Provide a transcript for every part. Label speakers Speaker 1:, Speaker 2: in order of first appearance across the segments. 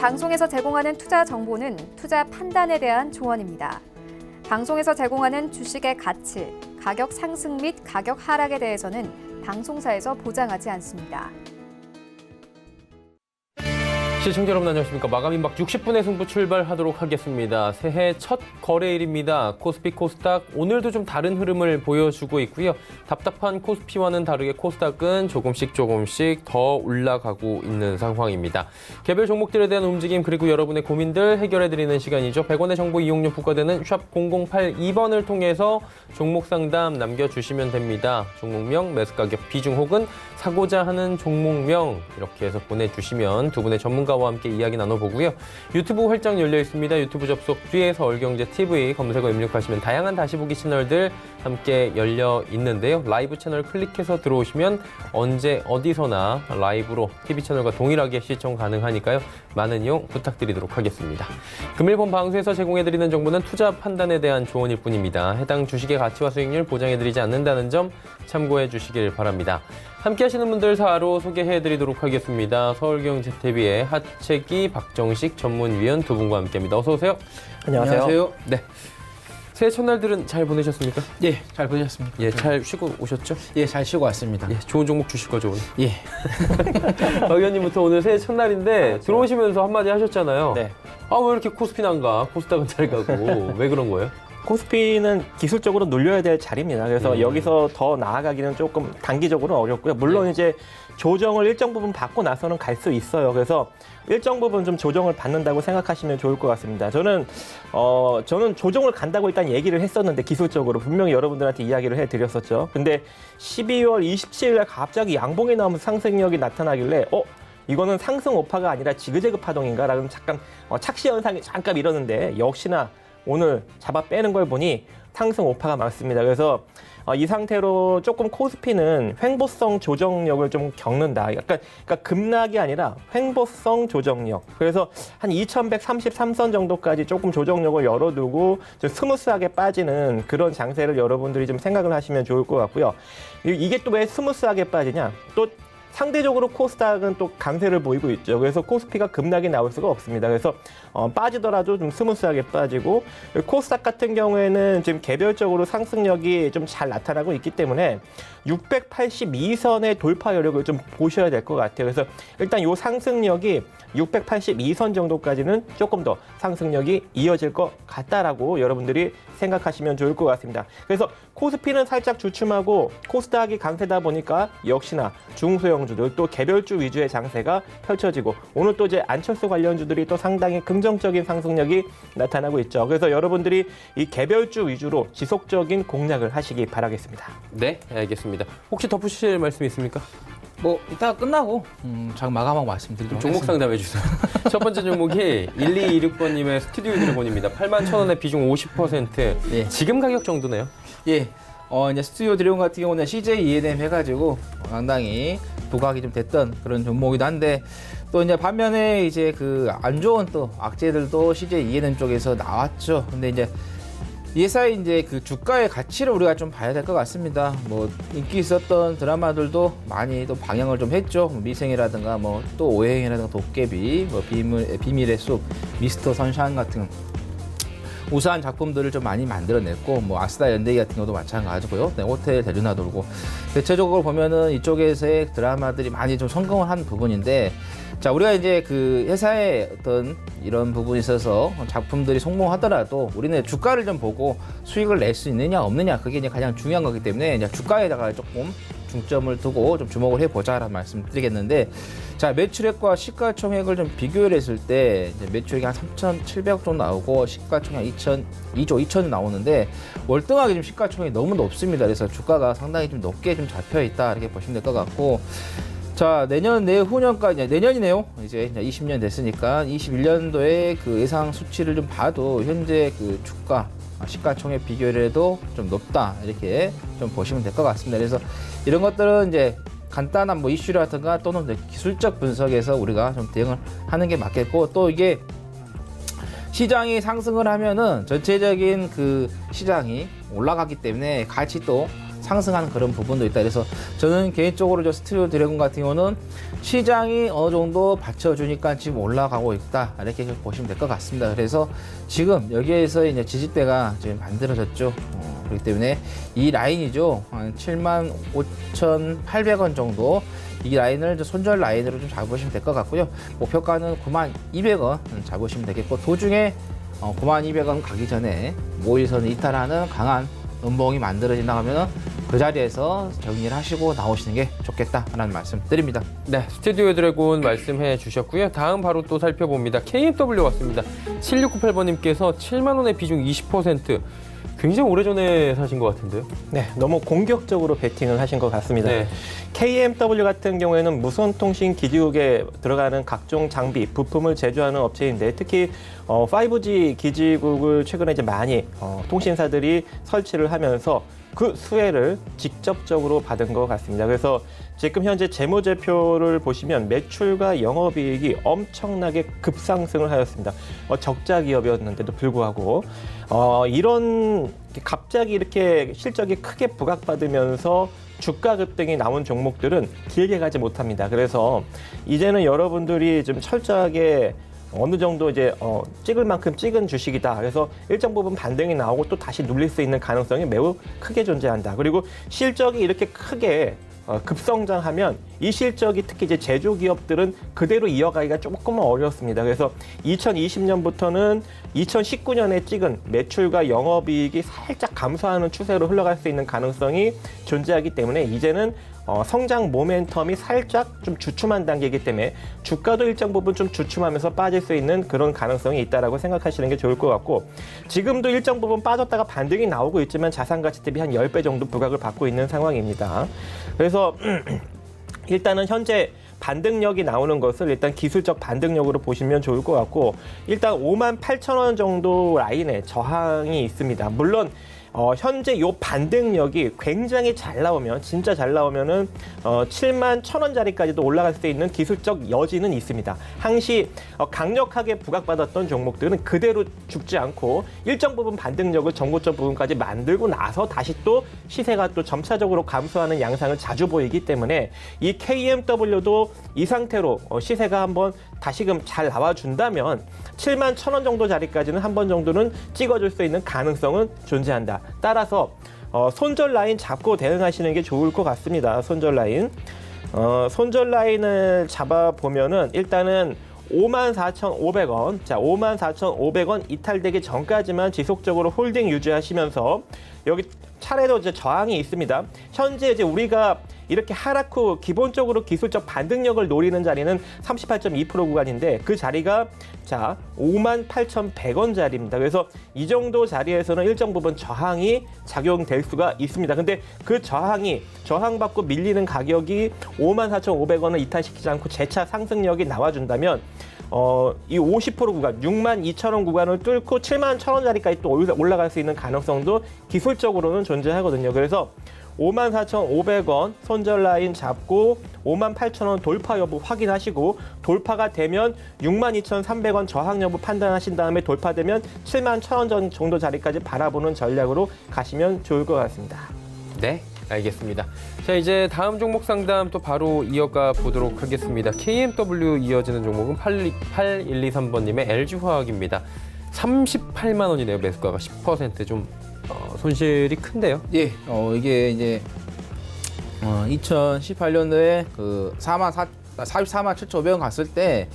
Speaker 1: 방송에서 제공하는 투자 정보는 투자 판단에 대한 조언입니다. 방송에서 제공하는 주식의 가치, 가격 상승 및 가격 하락에 대해서는 방송사에서 보장하지 않습니다.
Speaker 2: 시청자 여러분 안녕하십니까. 마감인 박 60분의 승부 출발하도록 하겠습니다. 새해 첫 거래일입니다. 코스피 코스닥 오늘도 좀 다른 흐름을 보여주고 있고요. 답답한 코스피와는 다르게 코스닥은 조금씩 더 올라가고 있는 상황입니다. 개별 종목들에 대한 움직임 그리고 여러분의 고민들 해결해드리는 시간이죠. 100원의 정보 이용료 부과되는 샵 0082번을 통해서 종목 상담 남겨주시면 됩니다. 종목명, 매수가격, 비중 혹은 사고자 하는 종목명 이렇게 해서 보내주시면 두 분의 전문가와 함께 이야기 나눠보고요. 유튜브 활짝 열려 있습니다. 유튜브 접속 뒤에 서울경제TV 검색어 입력하시면 다양한 다시보기 채널들 함께 열려 있는데요. 라이브 채널 클릭해서 들어오시면 언제 어디서나 라이브로 TV 채널과 동일하게 시청 가능하니까요. 많은 이용 부탁드리도록 하겠습니다. 금일 본 방송에서 제공해드리는 정보는 투자 판단에 대한 조언일 뿐입니다. 해당 주식의 가치와 수익률 보장해드리지 않는다는 점 참고해 주시길 바랍니다. 함께 하시는 분들 바로 소개해드리도록 하겠습니다. 서울경제TV의 하채기, 박정식 전문위원 두 분과 함께합니다. 어서 오세요.
Speaker 3: 안녕하세요.
Speaker 2: 네. 새해 첫날들은 잘 보내셨습니까?
Speaker 3: 예, 잘 보내셨습니까?
Speaker 2: 예, 잘 쉬고 오셨죠?
Speaker 3: 예, 잘 쉬고 왔습니다.
Speaker 2: 예, 좋은 종목 주실 거죠, 오늘?
Speaker 3: 예.
Speaker 2: 박 의원님부터 오늘 새해 첫날인데 들어오시면서 한마디 하셨잖아요.
Speaker 3: 네.
Speaker 2: 아, 왜 이렇게 코스피는 안 가? 코스닥은 잘 가고. 왜 그런 거예요?
Speaker 4: 코스피는 기술적으로 눌려야 될 자리입니다. 그래서 여기서 더 나아가기는 조금 단기적으로 어렵고요. 물론 이제 조정을 일정 부분 받고 나서는 갈 수 있어요. 그래서 일정 부분 좀 조정을 받는다고 생각하시면 좋을 것 같습니다. 저는 조정을 간다고 일단 얘기를 했었는데 기술적으로 분명히 여러분들한테 이야기를 해드렸었죠. 근데 12월 27일 날 갑자기 양봉이 나오면서 상승력이 나타나길래 이거는 상승 오파가 아니라 지그재그 파동인가? 라는 잠깐 착시 현상이 잠깐 이러는데 역시나 오늘 잡아 빼는 걸 보니 상승 오파가 많습니다. 그래서 이 상태로 조금 코스피는 횡보성 조정력을 좀 겪는다. 그러니까 급락이 아니라 횡보성 조정력. 그래서 한 2133선 정도까지 조금 조정력을 열어두고 좀 스무스하게 빠지는 그런 장세를 여러분들이 좀 생각을 하시면 좋을 것 같고요. 이게 또 왜 스무스하게 빠지냐? 또 상대적으로 코스닥은 또 강세를 보이고 있죠. 그래서 코스피가 급락이 나올 수가 없습니다. 그래서 빠지더라도 좀 스무스하게 빠지고 코스닥 같은 경우에는 지금 개별적으로 상승력이 좀 잘 나타나고 있기 때문에 682선의 돌파 여력을 좀 보셔야 될 것 같아요. 그래서 일단 이 상승력이 682선 정도까지는 조금 더 상승력이 이어질 것 같다라고 여러분들이 생각하시면 좋을 것 같습니다. 그래서 코스피는 살짝 주춤하고 코스닥이 강세다 보니까 역시나 중소형주들 또 개별주 위주의 장세가 펼쳐지고 오늘 또 이제 안철수 관련주들이 또 상당히 긍정적인 상승력이 나타나고 있죠. 그래서 여러분들이 이 개별주 위주로 지속적인 공략을 하시기 바라겠습니다.
Speaker 2: 네, 알겠습니다. 혹시 덧붙이실 말씀 있습니까?
Speaker 3: 뭐 이따가 끝나고 장 마감하고 말씀드리도록
Speaker 2: 종목
Speaker 3: 하겠습니다.
Speaker 2: 상담해 주세요. 첫 번째 종목이 1226번님의 스튜디오 드래곤입니다. 81,000원에 비중 50%.
Speaker 3: 예.
Speaker 2: 지금 가격 정도네요.
Speaker 3: 예. 이제 스튜디오 드래곤 같은 경우는 CJ E&M 해가지고 상당히 부각이 좀 됐던 그런 종목이기도 한데 또 이제 반면에 이제 그 안 좋은 또 악재들도 CJ E&M 쪽에서 나왔죠. 근데 이제 이 회사의 이제 그 주가의 가치를 우리가 좀 봐야 될 것 같습니다. 뭐 인기 있었던 드라마들도 많이 또 방영을 좀 했죠. 미생이라든가 뭐 또 오해행이라든가 도깨비, 뭐 비밀의 숲, 미스터 선샤인 같은 우수한 작품들을 좀 많이 만들어냈고 뭐 아스다 연대기 같은 경우도 마찬가지고요. 네, 호텔 대류나 돌고 대체적으로 보면은 이쪽에서의 드라마들이 많이 좀 성공을 한 부분인데 자 우리가 이제 그 회사의 어떤 이런 부분에 있어서 작품들이 성공하더라도 우리는 주가를 좀 보고 수익을 낼 수 있느냐 없느냐 그게 이제 가장 중요한 거기 때문에 이제 주가에다가 조금 중점을 두고 좀 주목을 해보자라는 말씀드리겠는데 자 매출액과 시가총액을 좀 비교를 했을 때 이제 매출액이 한 3,700억 정도 나오고 시가총액 2조 2천이 나오는데 월등하게 좀 시가총액이 너무 높습니다. 그래서 주가가 상당히 좀 높게 좀 잡혀 있다 이렇게 보시면 될 것 같고 자 내년 내후년까지 내년이네요. 이제 20년 됐으니까 21년도에 그 예상 수치를 좀 봐도 현재 그 주가 시가총액 비교를 해도 좀 높다 이렇게 좀 보시면 될 것 같습니다. 그래서 이런 것들은 이제 간단한 뭐 이슈라든가 또는 기술적 분석에서 우리가 좀 대응을 하는 게 맞겠고 또 이게 시장이 상승을 하면은 전체적인 그 시장이 올라가기 때문에 같이 또 상승하는 그런 부분도 있다. 그래서 저는 개인적으로 저 스튜디오 드래곤 같은 경우는 시장이 어느 정도 받쳐주니까 지금 올라가고 있다. 이렇게 보시면 될 것 같습니다. 그래서 지금 여기에서 이제 지지대가 지금 만들어졌죠. 그렇기 때문에 이 라인이죠. 한 75,800원 정도 이 라인을 이제 손절 라인으로 좀 잡으시면 될 것 같고요. 목표가는 92,200원 잡으시면 되겠고 도중에 92,200원 가기 전에 모의선 이탈하는 강한 음봉이 만들어진다 하면 그 자리에서 정리를 하시고 나오시는 게 좋겠다라는 말씀 드립니다.
Speaker 2: 네, 스튜디오 드래곤 말씀해 주셨고요. 다음 바로 또 살펴봅니다. KMW 왔습니다. 7698번님께서 7만 원의 비중 20%. 굉장히 오래전에 사신 것 같은데요?
Speaker 4: 네, 너무 공격적으로 베팅을 하신 것 같습니다.
Speaker 2: 네.
Speaker 4: KMW 같은 경우에는 무선통신 기지국에 들어가는 각종 장비, 부품을 제조하는 업체인데 특히 5G 기지국을 최근에 이제 많이 통신사들이 설치를 하면서 그 수혜를 직접적으로 받은 것 같습니다. 그래서 지금 현재 재무제표를 보시면 매출과 영업이익이 엄청나게 급상승을 하였습니다. 적자 기업이었는데도 불구하고 이런 갑자기 이렇게 실적이 크게 부각받으면서 주가 급등이 나온 종목들은 길게 가지 못합니다. 그래서 이제는 여러분들이 좀 철저하게 어느 정도 이제 찍을 만큼 찍은 주식이다. 그래서 일정 부분 반등이 나오고 또 다시 눌릴 수 있는 가능성이 매우 크게 존재한다. 그리고 실적이 이렇게 크게 급성장하면 이 실적이 특히 이제 제조 기업들은 그대로 이어가기가 조금은 어렵습니다. 그래서 2020년부터는 2019년에 찍은 매출과 영업이익이 살짝 감소하는 추세로 흘러갈 수 있는 가능성이 존재하기 때문에 이제는 성장 모멘텀이 살짝 좀 주춤한 단계이기 때문에 주가도 일정 부분 좀 주춤하면서 빠질 수 있는 그런 가능성이 있다라고 생각하시는 게 좋을 것 같고 지금도 일정 부분 빠졌다가 반등이 나오고 있지만 자산 가치 대비 한 10배 정도 부각을 받고 있는 상황입니다. 그래서 일단은 현재 반등력이 나오는 것을 일단 기술적 반등력으로 보시면 좋을 것 같고 일단 58,000원 정도 라인에 저항이 있습니다. 물론 현재 요 반등력이 굉장히 잘 나오면 진짜 잘 나오면은 71,000원짜리까지도 올라갈 수 있는 기술적 여지는 있습니다. 항시 강력하게 부각받았던 종목들은 그대로 죽지 않고 일정 부분 반등력을 전고점 부분까지 만들고 나서 다시 또 시세가 또 점차적으로 감소하는 양상을 자주 보이기 때문에 이 KMW도 이 상태로 시세가 한번 다시금 잘 나와준다면 71,000원 정도 자리까지는 한 번 정도는 찍어줄 수 있는 가능성은 존재한다. 따라서 손절 라인 잡고 대응하시는 게 좋을 것 같습니다. 손절 라인. 손절 라인을 잡아보면은 일단은 54,500원. 자, 54,500원 이탈되기 전까지만 지속적으로 홀딩 유지하시면서 여기 차례로 이제 저항이 있습니다. 현재 이제 우리가 이렇게 하락 후 기본적으로 기술적 반등력을 노리는 자리는 38.2% 구간인데 그 자리가 자 58,100원 자리입니다. 그래서 이 정도 자리에서는 일정 부분 저항이 작용될 수가 있습니다. 근데 그 저항받고 밀리는 가격이 54,500원을 이탈시키지 않고 재차 상승력이 나와준다면 이 50% 구간, 62,000원 구간을 뚫고 71,000원짜리까지 또 올라갈 수 있는 가능성도 기술적으로는 존재하거든요. 그래서 54,500원 손절 라인 잡고 58,000원 돌파 여부 확인하시고 돌파가 되면 62,300원 저항 여부 판단하신 다음에 돌파되면 71,000원 정도 자리까지 바라보는 전략으로 가시면 좋을 것 같습니다.
Speaker 2: 네, 알겠습니다. 자, 이제 다음 종목 상담 또 바로 이어가 보도록 하겠습니다. KMW 이어지는 종목은 8123번님의 LG화학입니다. 38만 원이네요. 매수가가 10% 손실이 큰데요.
Speaker 3: 예, 이게 이제 2018년도에 그 44,7,500원 갔을 때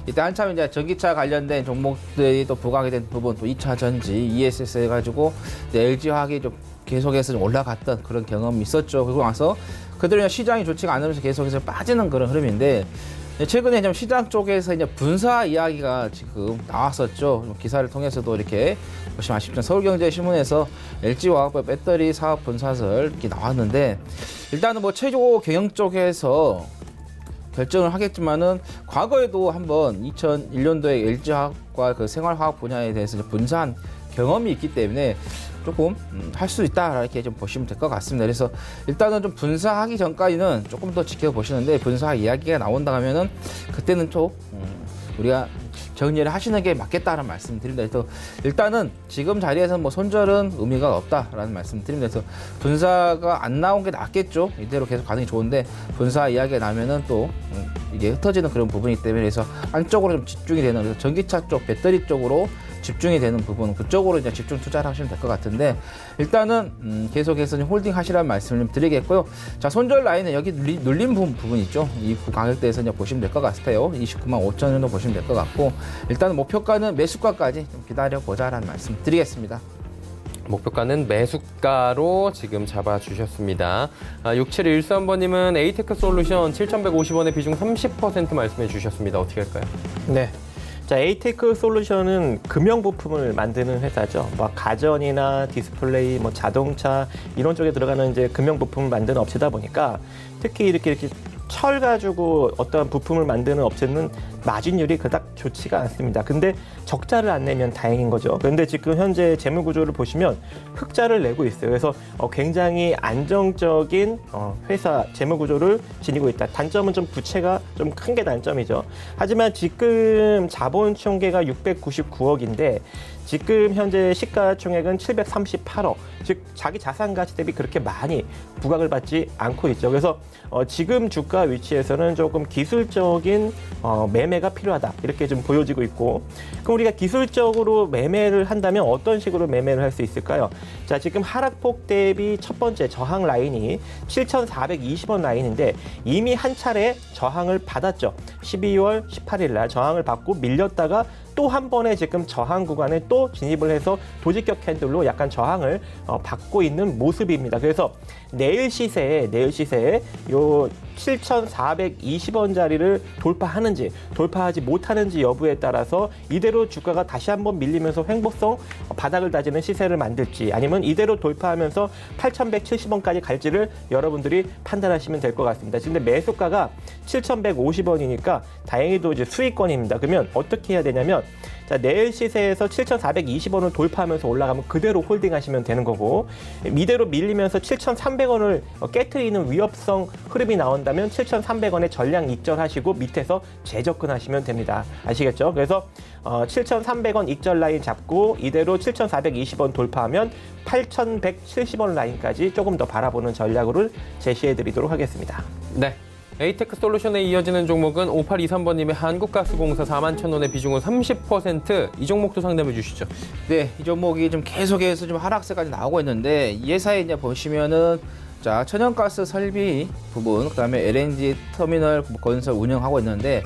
Speaker 3: 이때 한참 이제 전기차 관련된 종목들이 또 부각이 된 부분, 또 2차 전지, ESS 해가지고 LG화학이 좀 계속해서 좀 올라갔던 그런 경험이 있었죠. 그리고 나서 그대로 시장이 좋지가 않으면서 계속해서 빠지는 그런 흐름인데 최근에 좀 시장 쪽에서 이제 분사 이야기가 지금 나왔었죠. 기사를 통해서도 이렇게 보시면 아시겠지만 서울경제신문에서 LG화학 배터리 사업 분사설 이렇게 나왔는데 일단은 뭐 최고 경영 쪽에서 결정을 하겠지만은 과거에도 한번 2001년도에 LG화학과 그 생활화학 분야에 대해서 분사한 경험이 있기 때문에 조금 할 수 있다 이렇게 좀 보시면 될 것 같습니다. 그래서 일단은 좀 분사하기 전까지는 조금 더 지켜보시는데 분사 이야기가 나온다 하면은 그때는 좀 우리가 정리를 하시는 게 맞겠다는 말씀드립니다. 그래서 일단은 지금 자리에서 뭐 손절은 의미가 없다라는 말씀드립니다. 그래서 분사가 안 나온 게 낫겠죠. 이대로 계속 가는 게 좋은데 분사 이야기가 나면은 또 이게 흩어지는 그런 부분이기 때문에 그래서 안쪽으로 좀 집중이 되는 그래서 전기차 쪽 배터리 쪽으로 집중이 되는 부분 그쪽으로 이제 집중 투자를 하시면 될 것 같은데 일단은 계속해서 홀딩 하시라는 말씀을 좀 드리겠고요. 자, 손절 라인은 여기 눌린 부분 있죠. 이 가격대에서 이제 보시면 될 것 같아요. 29만 5천 정도 보시면 될 것 같고 일단은 목표가는 매수가까지 좀 기다려 보자라는 말씀 드리겠습니다.
Speaker 2: 목표가는 매수가로 지금 잡아주셨습니다. 6713번님은 에이테크 솔루션 7,150원의 비중 30% 말씀해 주셨습니다. 어떻게 할까요?
Speaker 4: 네. 자, 에이테크 솔루션은 금형 부품을 만드는 회사죠. 뭐 가전이나 디스플레이, 뭐 자동차 이런 쪽에 들어가는 이제 금형 부품을 만드는 업체다 보니까 특히 이렇게 철 가지고 어떤 부품을 만드는 업체는 마진율이 그닥 좋지가 않습니다. 근데 적자를 안 내면 다행인 거죠. 그런데 지금 현재 재무 구조를 보시면 흑자를 내고 있어요. 그래서 굉장히 안정적인 회사 재무 구조를 지니고 있다. 단점은 좀 부채가 좀 큰 게 단점이죠. 하지만 지금 자본 총계가 699억인데 지금 현재 시가총액은 738억, 즉 자기 자산 가치 대비 그렇게 많이 부각을 받지 않고 있죠. 그래서 지금 주가 위치에서는 조금 기술적인 매매가 필요하다 이렇게 좀 보여지고 있고, 그럼 우리가 기술적으로 매매를 한다면 어떤 식으로 매매를 할 수 있을까요? 자, 지금 하락폭 대비 첫 번째 저항 라인이 7,420원 라인인데 이미 한 차례 저항을 받았죠. 12월 18일 날 저항을 받고 밀렸다가 또 한 번에 지금 저항 구간에 또 진입을 해서 도직격 캔들로 약간 저항을 받고 있는 모습입니다. 그래서 내일 시세에 요 7,420원짜리를 돌파하는지 돌파하지 못하는지 여부에 따라서 이대로 주가가 다시 한번 밀리면서 횡보성 바닥을 다지는 시세를 만들지 아니면 이대로 돌파하면서 8,170원까지 갈지를 여러분들이 판단하시면 될 것 같습니다. 근데 매수가가 7,150원이니까 다행히도 이제 수익권입니다. 그러면 어떻게 해야 되냐면 자, 내일 시세에서 7,420원을 돌파하면서 올라가면 그대로 홀딩하시면 되는 거고, 이대로 밀리면서 7,300원을 깨트리는 위협성 흐름이 나온다면 7,300원에 전량 익절하시고 밑에서 재접근하시면 됩니다. 아시겠죠? 그래서 7,300원 익절 라인 잡고 이대로 7,420원 돌파하면 8,170원 라인까지 조금 더 바라보는 전략으로 제시해 드리도록 하겠습니다.
Speaker 2: 네. 에이테크 솔루션에 이어지는 종목은 5823번님의 한국가스공사 41,000원의 비중은 30%. 이 종목도 상담해 주시죠.
Speaker 3: 네, 이 종목이 좀 계속해서 좀 하락세까지 나오고 있는데 이 회사에 이제 보시면은 자, 천연가스 설비 부분, 그다음에 LNG 터미널 건설 운영하고 있는데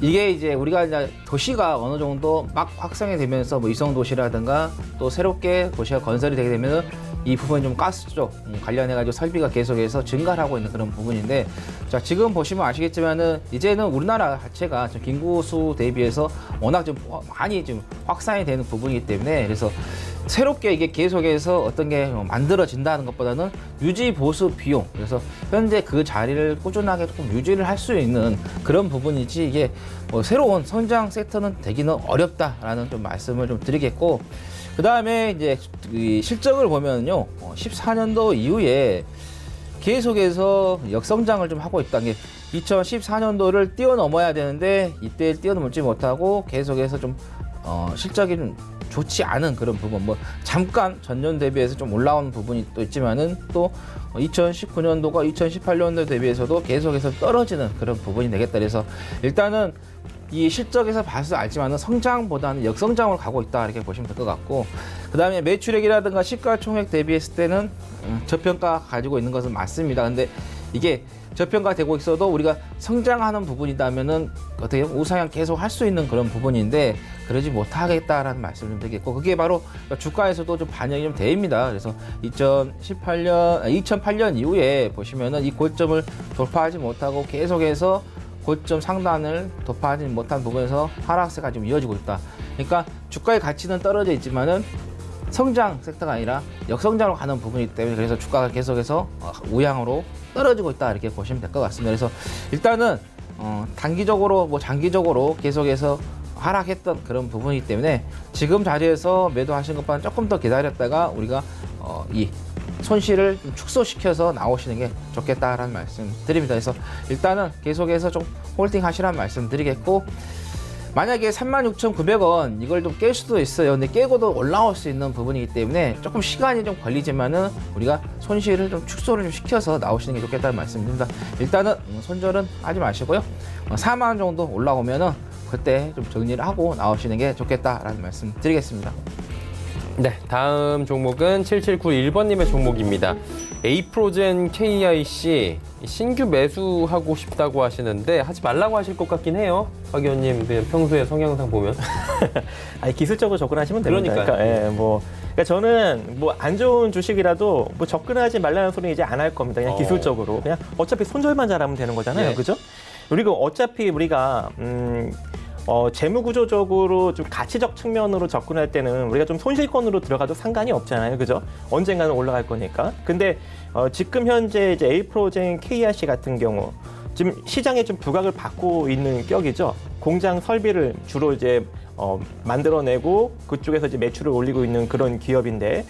Speaker 3: 이게 이제 우리가 이제 도시가 어느 정도 막 확산이 되면서 뭐 이성 도시라든가 또 새롭게 도시가 건설이 되게 되면은 이 부분이 좀 가스 쪽 관련해가지고 설비가 계속해서 증가를 하고 있는 그런 부분인데, 자, 지금 보시면 아시겠지만은 이제는 우리나라 자체가 좀 인구수 대비해서 워낙 좀 많이 좀 확산이 되는 부분이기 때문에 그래서 새롭게 이게 계속해서 어떤 게 만들어진다는 것보다는 유지 보수 비용, 그래서 현재 그 자리를 꾸준하게 조금 유지를 할 수 있는 그런 부분이지 이게 뭐 새로운 성장 섹터는 되기는 어렵다라는 좀 말씀을 좀 드리겠고, 그 다음에 이제 이 실적을 보면요, 14년도 이후에 계속해서 역성장을 좀 하고 있다는 게 2014년도를 뛰어넘어야 되는데 이때 뛰어넘지 못하고 계속해서 좀 실적이 좀 좋지 않은 그런 부분, 뭐 잠깐 전년 대비해서 좀 올라온 부분이 또 있지만은 또 2019년도가 2018년도 대비해서도 계속해서 떨어지는 그런 부분이 되겠다. 그래서 일단은 이 실적에서 봐서 알지만은 성장보다는 역성장으로 가고 있다 이렇게 보시면 될 것 같고, 그 다음에 매출액이라든가 시가총액 대비했을 때는 저평가 가지고 있는 것은 맞습니다. 근데 이게 저평가되고 있어도 우리가 성장하는 부분이다면은 어떻게 우상향 계속 할 수 있는 그런 부분인데 그러지 못하겠다라는 말씀을 좀 드리겠고, 그게 바로 주가에서도 좀 반영이 좀 됩니다. 그래서 2008년 이후에 보시면은 이 고점을 돌파하지 못하고 계속해서 고점 상단을 돌파하지 못한 부분에서 하락세가 좀 이어지고 있다. 그러니까 주가의 가치는 떨어져 있지만은 성장 섹터가 아니라 역성장으로 가는 부분이기 때문에 그래서 주가가 계속해서 우향으로 떨어지고 있다 이렇게 보시면 될 것 같습니다. 그래서 일단은 단기적으로 뭐 장기적으로 계속해서 하락했던 그런 부분이기 때문에 지금 자리에서 매도하신 것보다는 조금 더 기다렸다가 우리가 이 손실을 좀 축소시켜서 나오시는 게 좋겠다라는 말씀 드립니다. 그래서 일단은 계속해서 좀 홀딩 하시라는 말씀 드리겠고, 만약에 36,900원 이걸 좀 깰 수도 있어요. 근데 깨고도 올라올 수 있는 부분이기 때문에 조금 시간이 좀 걸리지만은 우리가 손실을 좀 축소를 좀 시켜서 나오시는 게 좋겠다는 말씀입니다. 일단은 손절은 하지 마시고요. 4만 원 정도 올라오면은 그때 좀 정리를 하고 나오시는 게 좋겠다라는 말씀 드리겠습니다.
Speaker 2: 네, 다음 종목은 7791번님의 종목입니다. 에이프로젠 KIC 신규 매수하고 싶다고 하시는데 하지 말라고 하실 것 같긴 해요. 박 의원님 그냥 평소에 성향상 보면.
Speaker 4: 아니, 기술적으로 접근하시면 됩니다.
Speaker 2: 그러니까요.
Speaker 4: 그러니까 저는 뭐 안 좋은 주식이라도 뭐 접근하지 말라는 소리 이제 안 할 겁니다. 그냥 기술적으로 그냥 어차피 손절만 잘하면 되는 거잖아요,
Speaker 3: 네.
Speaker 4: 그죠? 그리고 어차피 우리가 재무구조적으로 좀 가치적 측면으로 접근할 때는 우리가 좀 손실권으로 들어가도 상관이 없잖아요, 그죠? 언젠가는 올라갈 거니까. 근데 지금 현재 이제 에이프로젠 KRC 같은 경우 지금 시장에 좀 부각을 받고 있는 격이죠. 공장 설비를 주로 이제 만들어내고 그쪽에서 이제 매출을 올리고 있는 그런 기업인데,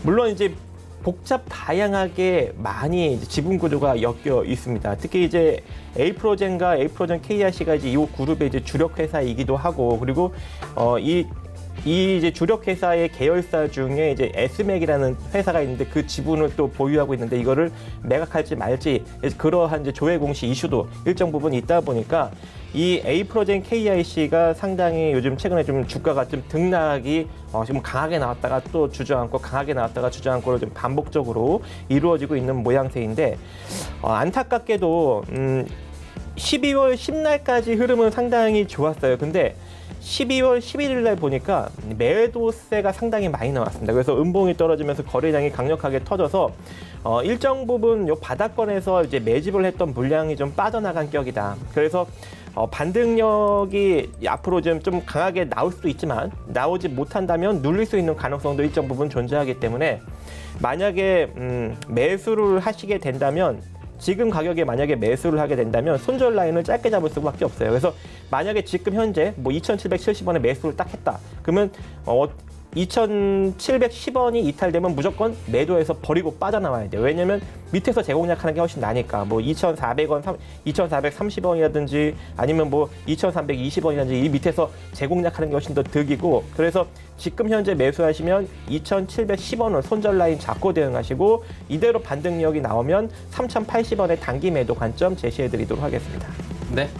Speaker 4: 물론 이제 복잡 다양하게 많이 이제 지분 구조가 엮여 있습니다. 특히 이제 에이프로젠과 에이프로젠 KRC가 이제 이 그룹의 이제 주력 회사이기도 하고, 그리고 이 이제 주력 회사의 계열사 중에 이제 에스맥이라는 회사가 있는데 그 지분을 또 보유하고 있는데 이거를 매각할지 말지 그러한 이제 조회 공시 이슈도 일정 부분 있다 보니까 이 에이프로젠 KIC가 상당히 요즘 최근에 좀 주가가 좀 등락이 지금 강하게 나왔다가 또 주저앉고 강하게 나왔다가 주저앉고를 좀 반복적으로 이루어지고 있는 모양새인데, 안타깝게도 12월 10날까지 흐름은 상당히 좋았어요. 근데 12월 11일 날 보니까 매도세가 상당히 많이 나왔습니다. 그래서 음봉이 떨어지면서 거래량이 강력하게 터져서 일정 부분 요 바닥권에서 이제 매집을 했던 물량이 좀 빠져나간 격이다. 그래서 반등력이 앞으로 좀 강하게 나올 수도 있지만 나오지 못한다면 눌릴 수 있는 가능성도 일정 부분 존재하기 때문에 만약에 매수를 하시게 된다면, 지금 가격에 만약에 매수를 하게 된다면 손절 라인을 짧게 잡을 수밖에 없어요. 그래서 만약에 지금 현재 뭐 2,770원에 매수를 딱 했다. 그러면 2,710원이 이탈되면 무조건 매도해서 버리고 빠져나와야 돼요. 왜냐면 밑에서 재공략하는 게 훨씬 나니까. 뭐 2,400원, 2,430원이라든지 아니면 뭐 2,320원이라든지 이 밑에서 재공략하는 게 훨씬 더 득이고, 그래서 지금 현재 매수하시면 2,710원을 손절 라인 잡고 대응하시고, 이대로 반등력이 나오면 3,080원의 단기 매도 관점 제시해 드리도록 하겠습니다.
Speaker 2: 네.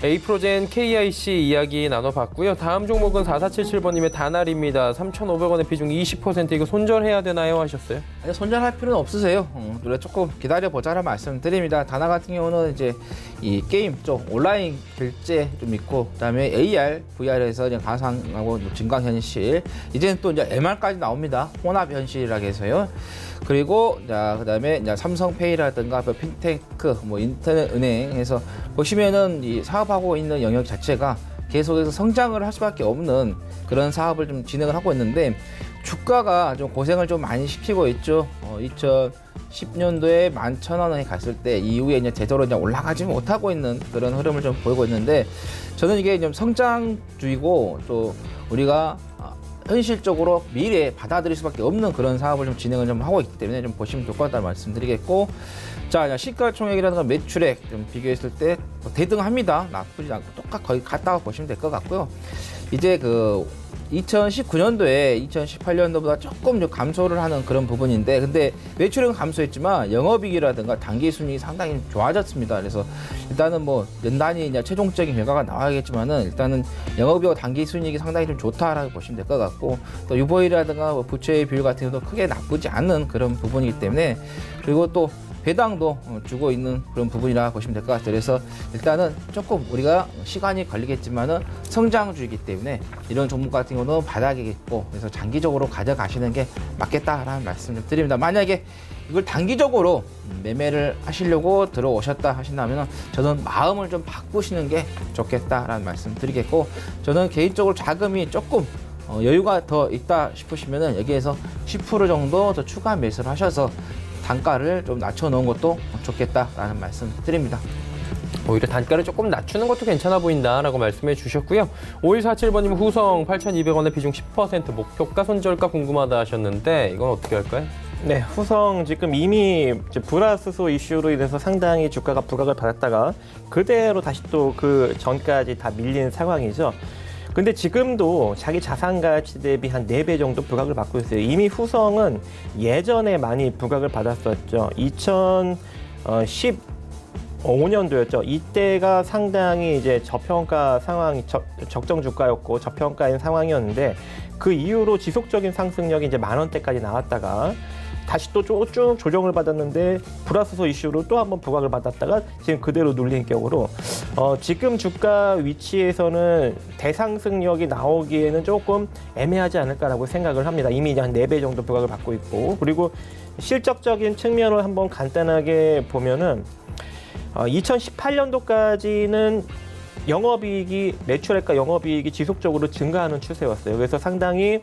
Speaker 2: 에이프로젠 KIC 이야기 나눠봤고요. 다음 종목은 4477번님의 다날입니다. 3,500원의 비중 20%, 이거 손절해야 되나요? 하셨어요.
Speaker 3: 아니, 손절할 필요는 없으세요. 우리가 조금 기다려보자라는 말씀드립니다. 다나 같은 경우는 이제 이 게임 쪽 온라인 결제 좀 있고, 그다음에 AR, VR에서 이제 가상하고 증강현실, 이제는 또 이제 MR까지 나옵니다. 혼합현실이라고 해서요. 그리고 그다음에 이제 삼성페이라든가 핀테크, 뭐 인터넷 은행에서 보시면은 이 사업하고 있는 영역 자체가 계속해서 성장을 할 수밖에 없는 그런 사업을 좀 진행을 하고 있는데, 주가가 좀 고생을 좀 많이 시키고 있죠. 2010년도에 11,000원에 갔을 때 이후에 이제 제대로 이제 올라가지 못하고 있는 그런 흐름을 좀 보이고 있는데, 저는 이게 좀 성장주의고 또 우리가 현실적으로 미래에 받아들일 수밖에 없는 그런 사업을 좀 진행을 좀 하고 있기 때문에 좀 보시면 좋을 것 같다는 말씀드리겠고, 자, 시가총액이라든가 매출액 좀 비교했을 때 대등합니다. 나쁘지 않고 똑같이 거의 같다고 보시면 될 것 같고요. 이제 그 2019년도에 2018년도보다 조금 좀 감소를 하는 그런 부분인데, 근데 매출은 감소했지만 영업이익이라든가 단기순이익이 상당히 좋아졌습니다. 그래서 일단은 뭐 연단위 이제 최종적인 결과가 나와야겠지만은 일단은 영업이익과 단기순이익이 상당히 좀 좋다라고 보시면 될 것 같고, 또 유보율이라든가 뭐 부채의 비율 같은 경우도 크게 나쁘지 않은 그런 부분이기 때문에, 그리고 또 배당도 주고 있는 그런 부분이라 보시면 될 것 같아요. 그래서 일단은 조금 우리가 시간이 걸리겠지만은 성장주이기 때문에 이런 종목 같은 경우는 바닥이겠고, 그래서 장기적으로 가져가시는 게 맞겠다라는 말씀 좀 드립니다. 만약에 이걸 단기적으로 매매를 하시려고 들어오셨다 하신다면 저는 마음을 좀 바꾸시는 게 좋겠다라는 말씀 드리겠고, 저는 개인적으로 자금이 조금 여유가 더 있다 싶으시면은 여기에서 10% 정도 더 추가 매수를 하셔서 단가를 좀 낮춰놓은 것도 좋겠다라는 말씀 드립니다.
Speaker 2: 오히려 단가를 조금 낮추는 것도 괜찮아 보인다라고 말씀해 주셨고요. 5147번님 후성 8,200원의 비중 10%, 목표가 손절가 궁금하다 하셨는데 이건 어떻게 할까요?
Speaker 4: 네, 후성 지금 이미 이제 불화수소 이슈로 인해서 상당히 주가가 부각을 받았다가 그대로 다시 또 그 전까지 다 밀린 상황이죠. 근데 지금도 자기 자산 가치 대비 한 4배 정도 부각을 받고 있어요. 이미 후성은 예전에 많이 부각을 받았었죠. 2015년도였죠. 이때가 상당히 이제 저평가 상황이 적정 주가였고 저평가인 상황이었는데 그 이후로 지속적인 상승력이 이제 10,000원대까지 나왔다가 다시 또 쭉 조정을 받았는데 불화수소 이슈로 또 한번 부각을 받았다가 지금 그대로 눌린 격으로 지금 주가 위치에서는 대상승력이 나오기에는 조금 애매하지 않을까라고 생각을 합니다. 이미 이제 한 4배 정도 부각을 받고 있고 그리고 실적적인 측면을 한번 간단하게 보면은 2018년도까지는 영업이익이 매출액과 영업이익이 지속적으로 증가하는 추세였어요. 그래서 상당히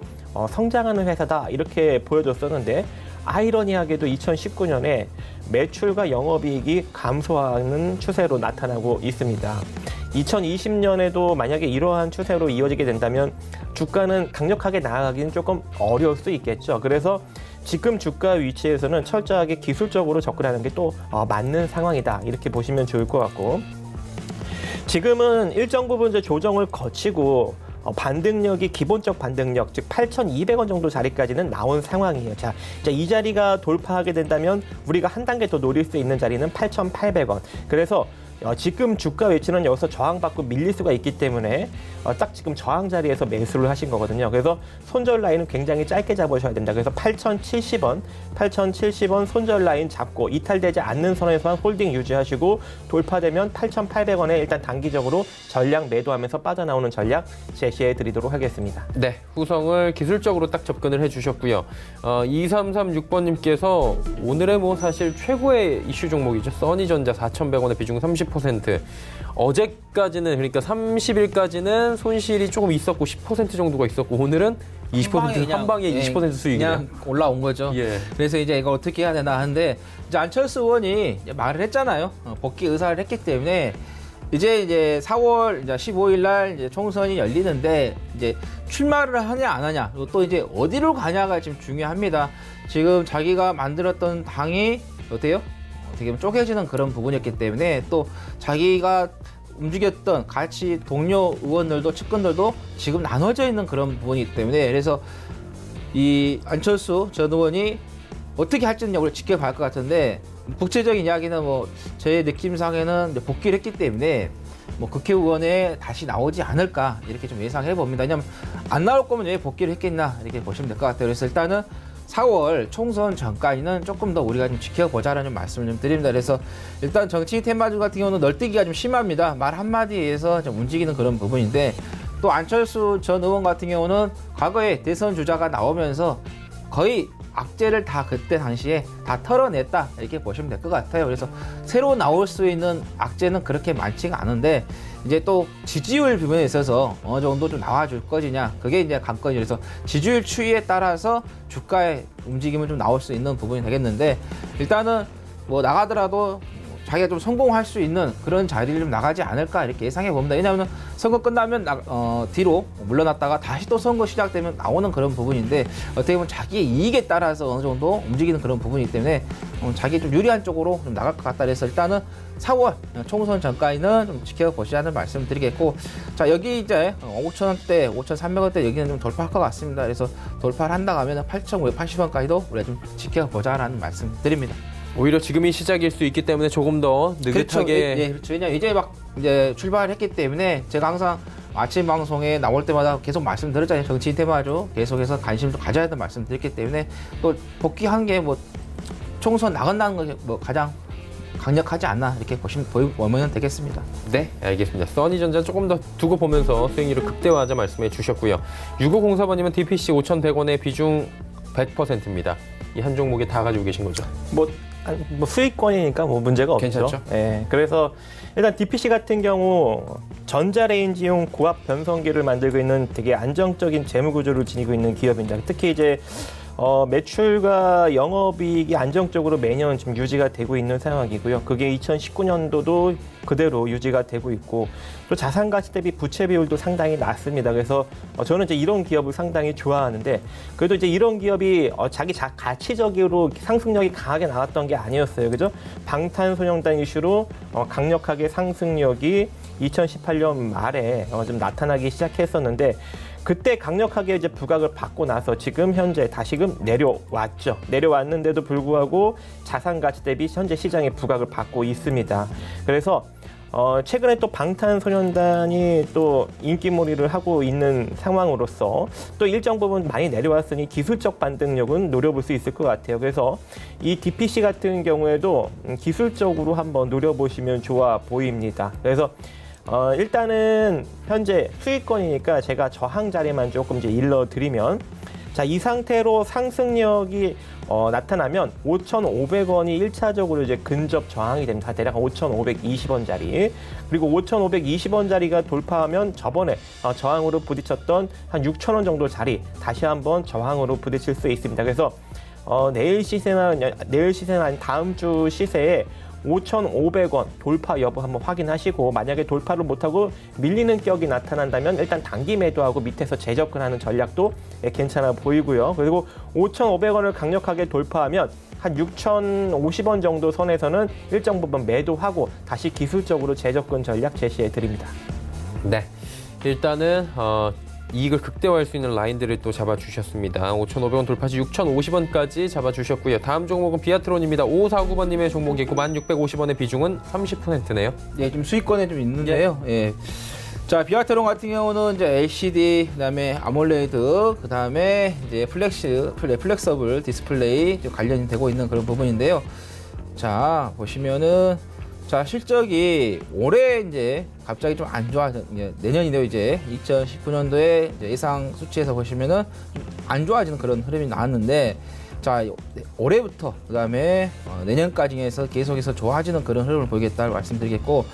Speaker 4: 성장하는 회사다 이렇게 보여줬었는데 아이러니하게도 2019년에 매출과 영업이익이 감소하는 추세로 나타나고 있습니다. 2020년에도 만약에 이러한 추세로 이어지게 된다면 주가는 강력하게 나아가기는 조금 어려울 수 있겠죠. 그래서 지금 주가 위치에서는 철저하게 기술적으로 접근하는 게 또 맞는 상황이다 이렇게 보시면 좋을 것 같고 지금은 일정 부분 이제 조정을 거치고 반등력이 기본적 반등력 즉 8,200원 정도 자리까지는 나온 상황이에요. 자, 이제 이 자리가 돌파하게 된다면 우리가 한 단계 더 노릴 수 있는 자리는 8,800원. 그래서 지금 주가 위치는 여기서 저항받고 밀릴 수가 있기 때문에 딱 지금 저항 자리에서 매수를 하신 거거든요. 그래서 손절 라인은 굉장히 짧게 잡으셔야 된다. 그래서 8,070원 손절 라인 잡고 이탈되지 않는 선에서만 홀딩 유지하시고 돌파되면 8,800원에 일단 단기적으로 전량 매도하면서 빠져나오는 전략 제시해 드리도록 하겠습니다.
Speaker 2: 네, 후성을 기술적으로 딱 접근을 해주셨고요. 2336번님께서 오늘의 뭐 사실 최고의 이슈 종목이죠. 써니전자 4,100원의 비중 30%. 어제까지는 그러니까 30일까지는 손실이 조금 있었고 10% 정도가 있었고 오늘은 20% 한 방에 20% 수익이네요.
Speaker 3: 그냥 올라온 거죠.
Speaker 2: 예.
Speaker 3: 그래서 이제 이거 어떻게 해야 되나 하는데 이제 안철수 의원이 이제 말을 했잖아요. 복귀 의사를 했기 때문에 이제 4월 이제 15일 날 이제 총선이 열리는데 이제 출마를 하냐 안 하냐 그리고 또 이제 어디로 가냐가 지금 중요합니다. 지금 자기가 만들었던 당이 어때요? 어떻게 보면 쪼개지는 그런 부분이었기 때문에 또 자기가 움직였던 같이 동료 의원들도 측근들도 지금 나눠져 있는 그런 부분이기 때문에 그래서 이 안철수 전 의원이 어떻게 할지는 우리 지켜봐야 할 것 같은데 국제적인 이야기는 뭐 제 느낌상에는 이제 복귀를 했기 때문에 뭐 국회의원에 다시 나오지 않을까 이렇게 좀 예상해 봅니다. 왜냐면 안 나올 거면 왜 복귀를 했겠나 이렇게 보시면 될 것 같아요. 그래서 일단은 4월 총선 전까지는 조금 더 우리가 좀 지켜보자라는 말씀을 좀 드립니다. 그래서 일단 정치 테마주 같은 경우는 널뛰기가 좀 심합니다. 말 한마디에서 좀 움직이는 그런 부분인데 또 안철수 전 의원 같은 경우는 과거에 대선 주자가 나오면서 거의 악재를 다 그때 당시에 다 털어냈다 이렇게 보시면 될 것 같아요. 그래서 새로 나올 수 있는 악재는 그렇게 많지가 않은데 이제 또 지지율 부분에 있어서 어느 정도 좀 나와줄 것이냐 그게 이제 관건이죠. 그래서 지지율 추이에 따라서 주가의 움직임은 좀 나올 수 있는 부분이 되겠는데 일단은 뭐 나가더라도 자기가 좀 성공할 수 있는 그런 자리를 좀 나가지 않을까 이렇게 예상해 봅니다. 왜냐하면 선거 끝나면 뒤로 물러났다가 다시 또 선거 시작되면 나오는 그런 부분인데 어떻게 보면 자기의 이익에 따라서 어느 정도 움직이는 그런 부분이기 때문에 자기 좀 유리한 쪽으로 좀 나갈 것 같다 그래서 일단은 4월 총선 전까지는 좀 지켜보시라는 말씀 드리겠고 자 여기 이제 5,000원대, 5,300원대 여기는 좀 돌파할 것 같습니다. 그래서 돌파를 한다 하면 8,580원까지도 우리가 좀 지켜보자라는 말씀 드립니다.
Speaker 2: 오히려 지금이 시작일 수 있기 때문에 조금 더 느긋하게
Speaker 3: 그렇죠. 그렇죠. 왜냐면 이제 막 이제 출발을 했기 때문에 제가 항상 아침 방송에 나올 때마다 계속 말씀드렸잖아요. 정치 테마주 계속해서 관심을 좀 가져야 된다는 말씀 드렸기 때문에 또 복귀한 게 뭐 총선 나간다는 게 뭐 가장 강력하지 않나 이렇게 보면 되겠습니다.
Speaker 2: 네, 알겠습니다. 써니전자 조금 더 두고 보면서 수익률을 극대화하자 말씀해 주셨고요. 6504번님은 DPC 5,100원의 비중 100%입니다. 이 한 종목에 다 가지고 계신 거죠?
Speaker 4: 뭐 수익권이니까 뭐 문제가 없죠.
Speaker 2: 괜찮죠?
Speaker 4: 예, 그래서 일단 DPC 같은 경우 전자레인지용 고압 변성기를 만들고 있는 되게 안정적인 재무 구조를 지니고 있는 기업입니다. 특히 이제 매출과 영업이익이 안정적으로 매년 지금 유지가 되고 있는 상황이고요. 그게 2019년도도 그대로 유지가 되고 있고 또 자산 가치 대비 부채 비율도 상당히 낮습니다. 그래서 저는 이제 이런 기업을 상당히 좋아하는데 그래도 이제 이런 기업이 자기 가치적으로 상승력이 강하게 나왔던 게 아니었어요. 그죠? 방탄소년단 이슈로 강력하게 상승력이 2018년 말에 좀 나타나기 시작했었는데 그때 강력하게 이제 부각을 받고 나서 지금 현재 다시금 내려왔죠. 내려왔는데도 불구하고 자산 가치 대비 현재 시장에 부각을 받고 있습니다. 그래서 최근에 또 방탄소년단이 또 인기몰이를 하고 있는 상황으로서 또 일정 부분 많이 내려왔으니 기술적 반등력은 노려볼 수 있을 것 같아요. 그래서 이 DPC 같은 경우에도 기술적으로 한번 노려보시면 좋아 보입니다. 그래서 일단은 현재 수익권이니까 제가 저항 자리만 조금 이제 일러드리면 자, 이 상태로 상승력이 나타나면 5,500원이 1차적으로 이제 근접 저항이 됩니다. 대략 5,520원짜리. 그리고 5,520원짜리가 돌파하면 저번에 저항으로 부딪혔던 한 6,000원 정도 자리 다시 한번 저항으로 부딪힐 수 있습니다. 그래서 내일 시세나 아니 다음 주 시세에 5,500원 돌파 여부 한번 확인하시고 만약에 돌파를 못하고 밀리는 격이 나타난다면 일단 단기 매도하고 밑에서 재접근하는 전략도 괜찮아 보이고요. 그리고 5,500원을 강력하게 돌파하면 한 6,050원 정도 선에서는 일정 부분 매도하고 다시 기술적으로 재접근 전략 제시해 드립니다.
Speaker 2: 네, 일단은 이익을 극대화할 수 있는 라인들을 또 잡아주셨습니다. 5,500원 돌파시 6,050원까지 잡아주셨고요. 다음 종목은 비아트론입니다. 5549번님의 종목이고 1,650원의 비중은 30%네요.
Speaker 3: 예, 좀 수익권에 좀 있는데요. 예. 자, 비아트론 같은 경우는 이제 LCD, 그다음에 아몰레드, 그다음에 이제 플렉서블 디스플레이 좀 관련이 되고 있는 그런 부분인데요. 자, 보시면은 자, 실적이 올해 이제 갑자기 좀 안 내년이네요. 이제 2019년도에 이제 예상 수치에서 보시면은 좀 안 좋아지는 그런 흐름이 나왔는데, 자, 올해부터 그다음에 내년까지에서 계속해서 좋아지는 그런 흐름을 보이겠다고 말씀드리겠고,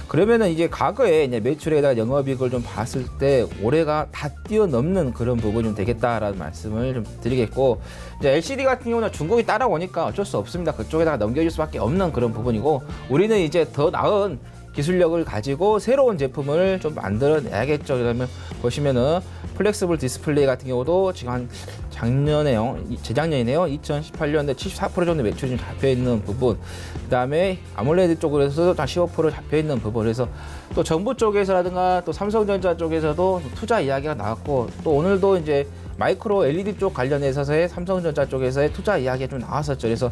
Speaker 3: 그러면은 이제 과거에 이제 매출에다가 영업이익을 좀 봤을 때 올해가 다 뛰어넘는 그런 부분이 좀 되겠다라는 말씀을 좀 드리겠고, 이제 LCD 같은 경우는 중국이 따라오니까 어쩔 수 없습니다. 그쪽에다가 넘겨줄 수밖에 없는 그런 부분이고, 우리는 이제 더 나은 기술력을 가지고 새로운 제품을 좀 만들어내야겠죠. 그러면 보시면은 플렉스블 디스플레이 같은 경우도 지금 한 재작년이네요. 2018년에 74% 정도 매출이 좀 잡혀 있는 부분. 그다음에 아몰레드 쪽으로서도 한 15% 잡혀 있는 부분. 그래서 또 정부 쪽에서라든가 또 삼성전자 쪽에서도 투자 이야기가 나왔고, 또 오늘도 이제 마이크로 LED 쪽 관련해서의 삼성전자 쪽에서의 투자 이야기가 좀 나왔었죠. 그래서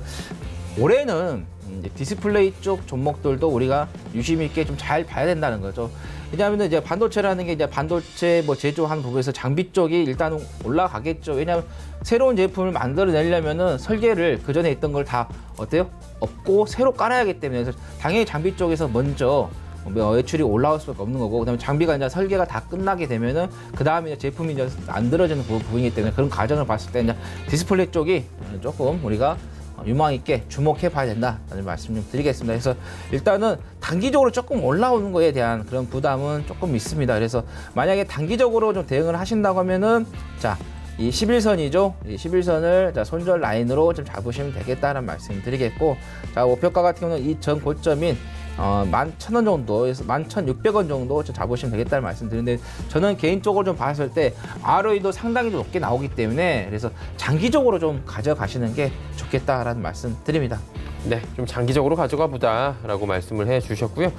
Speaker 3: 올해는 디스플레이 쪽 종목들도 우리가 유심 있게 좀 잘 봐야 된다는 거죠. 왜냐하면 이제 반도체라는 게 이제 반도체 뭐 제조하는 부분에서 장비 쪽이 일단 올라가겠죠. 왜냐하면 새로운 제품을 만들어내려면은 설계를 그 전에 있던 걸 다 없고 새로 깔아야 하기 때문에, 그래서 당연히 장비 쪽에서 먼저 매출이 올라올 수밖에 없는 거고, 그다음에 장비가 이제 설계가 다 끝나게 되면은 그 다음에 제품이 이제 만들어지는 부분이기 때문에 그런 과정을 봤을 때 이제 디스플레이 쪽이 조금 우리가 유망 있게 주목해 봐야 된다는 말씀 좀 드리겠습니다. 그래서 일단은 단기적으로 조금 올라오는 거에 대한 그런 부담은 조금 있습니다. 그래서 만약에 단기적으로 좀 대응을 하신다고 하면은 자, 이 11선이죠. 이 11선을 자, 손절 라인으로 좀 잡으시면 되겠다는 말씀 드리겠고, 자, 목표가 같은 경우는 이 전 고점인 11,000원 정도에서 11,600원 정도 좀 잡으시면 되겠다는 말씀 드리는데, 저는 개인적으로 좀 봤을 때 ROE도 상당히 높게 나오기 때문에 그래서 장기적으로 좀 가져가시는 게 좋겠다라는 말씀 드립니다.
Speaker 2: 네, 좀 장기적으로 가져가 보자라고 말씀을 해주셨고요.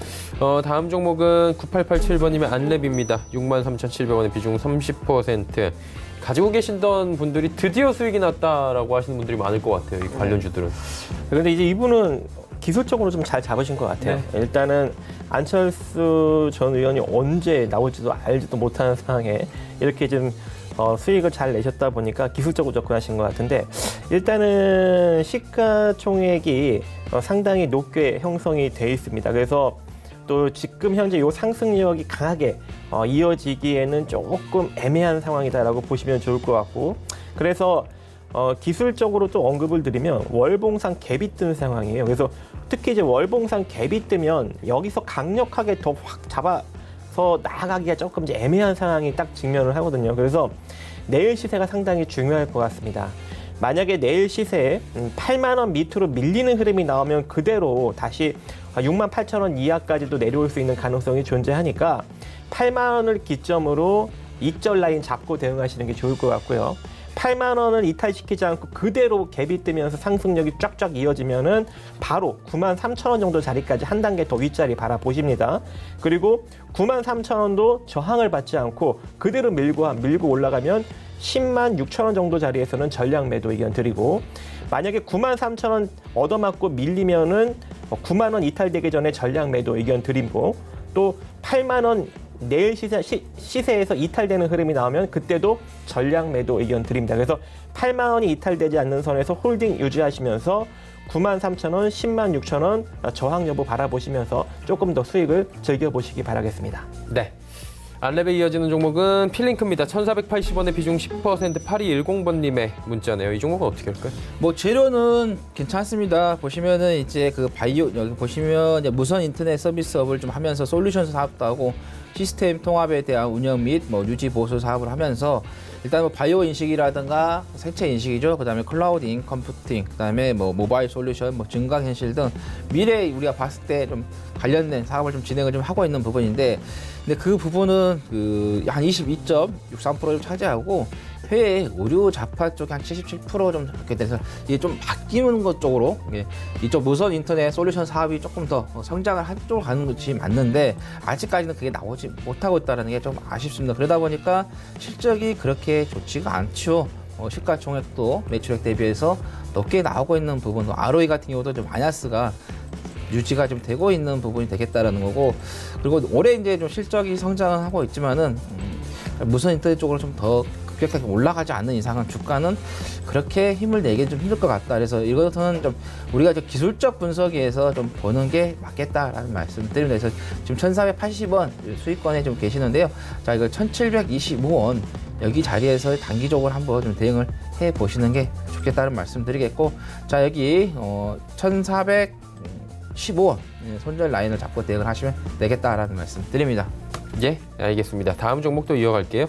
Speaker 2: 다음 종목은 9887번님의 안랩입니다. 63,700원의 비중 30%. 가지고 계신던 분들이 드디어 수익이 났다라고 하시는 분들이 많을 것 같아요. 이 관련주들은.
Speaker 4: 그런데 이제 이분은 기술적으로 좀 잘 잡으신 것 같아요. 네. 일단은 안철수 전 의원이 언제 나올지도 알지도 못하는 상황에 이렇게 좀 수익을 잘 내셨다 보니까 기술적으로 접근하신 것 같은데, 일단은 시가총액이 상당히 높게 형성이 돼 있습니다. 그래서 또 지금 현재 이 상승력이 강하게 이어지기에는 조금 애매한 상황이다라고 보시면 좋을 것 같고, 그래서 기술적으로 또 언급을 드리면 월봉상 갭이 뜬 상황이에요. 그래서 특히 이제 월봉상 갭이 뜨면 여기서 강력하게 더 확 잡아서 나아가기가 조금 이제 애매한 상황이 딱 직면을 하거든요. 그래서 내일 시세가 상당히 중요할 것 같습니다. 만약에 내일 시세에 8만 원 밑으로 밀리는 흐름이 나오면 그대로 다시 6만 8천 원 이하까지도 내려올 수 있는 가능성이 존재하니까 8만 원을 기점으로 익절 라인 잡고 대응하시는 게 좋을 것 같고요. 8만 원을 이탈시키지 않고 그대로 갭이 뜨면서 상승력이 쫙쫙 이어지면은 바로 9만 3천 원 정도 자리까지 한 단계 더 윗자리 바라보십니다. 그리고 9만 3천 원도 저항을 받지 않고 그대로 밀고 올라가면 10만 6천 원 정도 자리에서는 전량 매도 의견 드리고, 만약에 9만 3천 원 얻어맞고 밀리면은 9만 원 이탈되기 전에 전량 매도 의견 드리고, 또 8만 원 내일 시세에서 이탈되는 흐름이 나오면 그때도 전량 매도 의견 드립니다. 그래서 8만 원이 이탈되지 않는 선에서 홀딩 유지하시면서 9만 3천 원, 10만 6천 원 저항 여부 바라보시면서 조금 더 수익을 즐겨보시기 바라겠습니다.
Speaker 2: 네. 안랩에 이어지는 종목은 필링크입니다. 1,480원의 비중 10% 8210번님의 문자네요. 이 종목은 어떻게 할까요?
Speaker 3: 뭐 재료는 괜찮습니다. 보시면은 이제 그 바이오, 여기 보시면 이제 무선 인터넷 서비스업을 좀 하면서 솔루션 사업도 하고 시스템 통합에 대한 운영 및 뭐 유지 보수 사업을 하면서 일단 뭐 바이오 인식이라든가 생체 인식이죠. 그다음에 클라우딩 컴퓨팅, 그다음에 뭐 모바일 솔루션, 뭐 증강 현실 등 미래 우리가 봤을 때 좀 관련된 사업을 좀 진행을 좀 하고 있는 부분인데, 근데 그 부분은 그 한 22.63% 좀 차지하고 회의 의료 자파 쪽에 한 77% 좀 이렇게 돼서 이게 좀 바뀌는 것 쪽으로 이쪽 무선 인터넷 솔루션 사업이 조금 더 성장을 한쪽으로 가는 것이 맞는데 아직까지는 그게 나오지 못하고 있다는 게 좀 아쉽습니다. 그러다 보니까 실적이 그렇게 좋지가 않죠. 시가총액도 매출액 대비해서 높게 나오고 있는 부분, ROE 같은 경우도 좀 마이너스가 유지가 좀 되고 있는 부분이 되겠다라는 거고, 그리고 올해 이제 좀 실적이 성장을 하고 있지만은 무선 인터넷 쪽으로 좀 더 급격하게 올라가지 않는 이상은 주가는 그렇게 힘을 내기 좀 힘들 것 같다. 그래서 이것은 좀 우리가 좀 기술적 분석에서 좀 보는 게 맞겠다라는 말씀드립니다. 그래서 지금 1,480원 수익권에 좀 계시는데요. 자, 이거 1,725원 여기 자리에서 단기적으로 한번 좀 대응을 해 보시는 게 좋겠다는 말씀드리겠고, 자, 여기 1,415원 손절 라인을 잡고 대응을 하시면 되겠다라는 말씀 드립니다.
Speaker 2: 예, 알겠습니다. 다음 종목도 이어갈게요.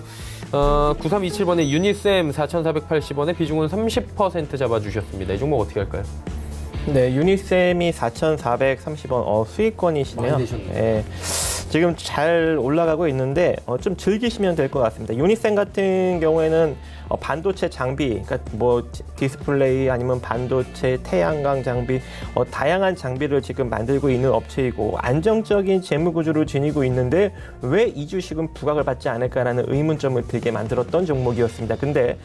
Speaker 2: 9327번의 유니셈 4,480원의 비중은 30% 잡아주셨습니다. 이 종목 어떻게 할까요?
Speaker 4: 네, 유니셈이 4,430원 수익권이시네요.
Speaker 2: 많이 되셨네요.
Speaker 4: 네, 지금 잘 올라가고 있는데 좀 즐기시면 될 것 같습니다. 유니셈 같은 경우에는 반도체 장비, 그러니까 뭐 디스플레이 아니면 반도체, 태양광 장비, 다양한 장비를 지금 만들고 있는 업체이고 안정적인 재무 구조를 지니고 있는데 왜 이 주식은 부각을 받지 않을까라는 의문점을 들게 만들었던 종목이었습니다. 근데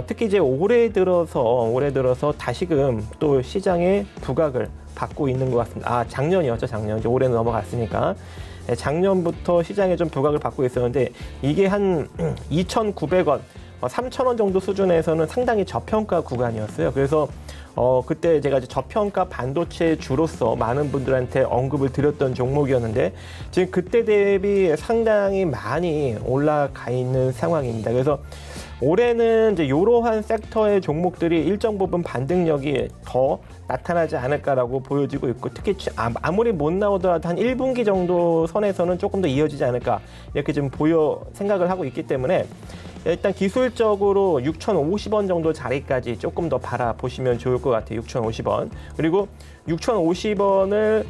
Speaker 4: 특히 이제 올해 들어서 다시금 또 시장에 부각을 받고 있는 것 같습니다. 작년이었죠, 작년. 이제 올해는 넘어갔으니까. 네, 작년부터 시장에 좀 부각을 받고 있었는데 이게 한 2,900원, 3,000원 정도 수준에서는 상당히 저평가 구간이었어요. 그래서 그때 제가 이제 저평가 반도체 주로서 많은 분들한테 언급을 드렸던 종목이었는데 지금 그때 대비 상당히 많이 올라가 있는 상황입니다. 그래서 올해는 이제 이러한 섹터의 종목들이 일정 부분 반등력이 더 나타나지 않을까라고 보여지고 있고, 특히 아무리 못 나오더라도 한 1분기 정도 선에서는 조금 더 이어지지 않을까 이렇게 좀 생각을 하고 있기 때문에 일단 기술적으로 6,050원 정도 자리까지 조금 더 바라보시면 좋을 것 같아요. 6,050원. 그리고 6,050원을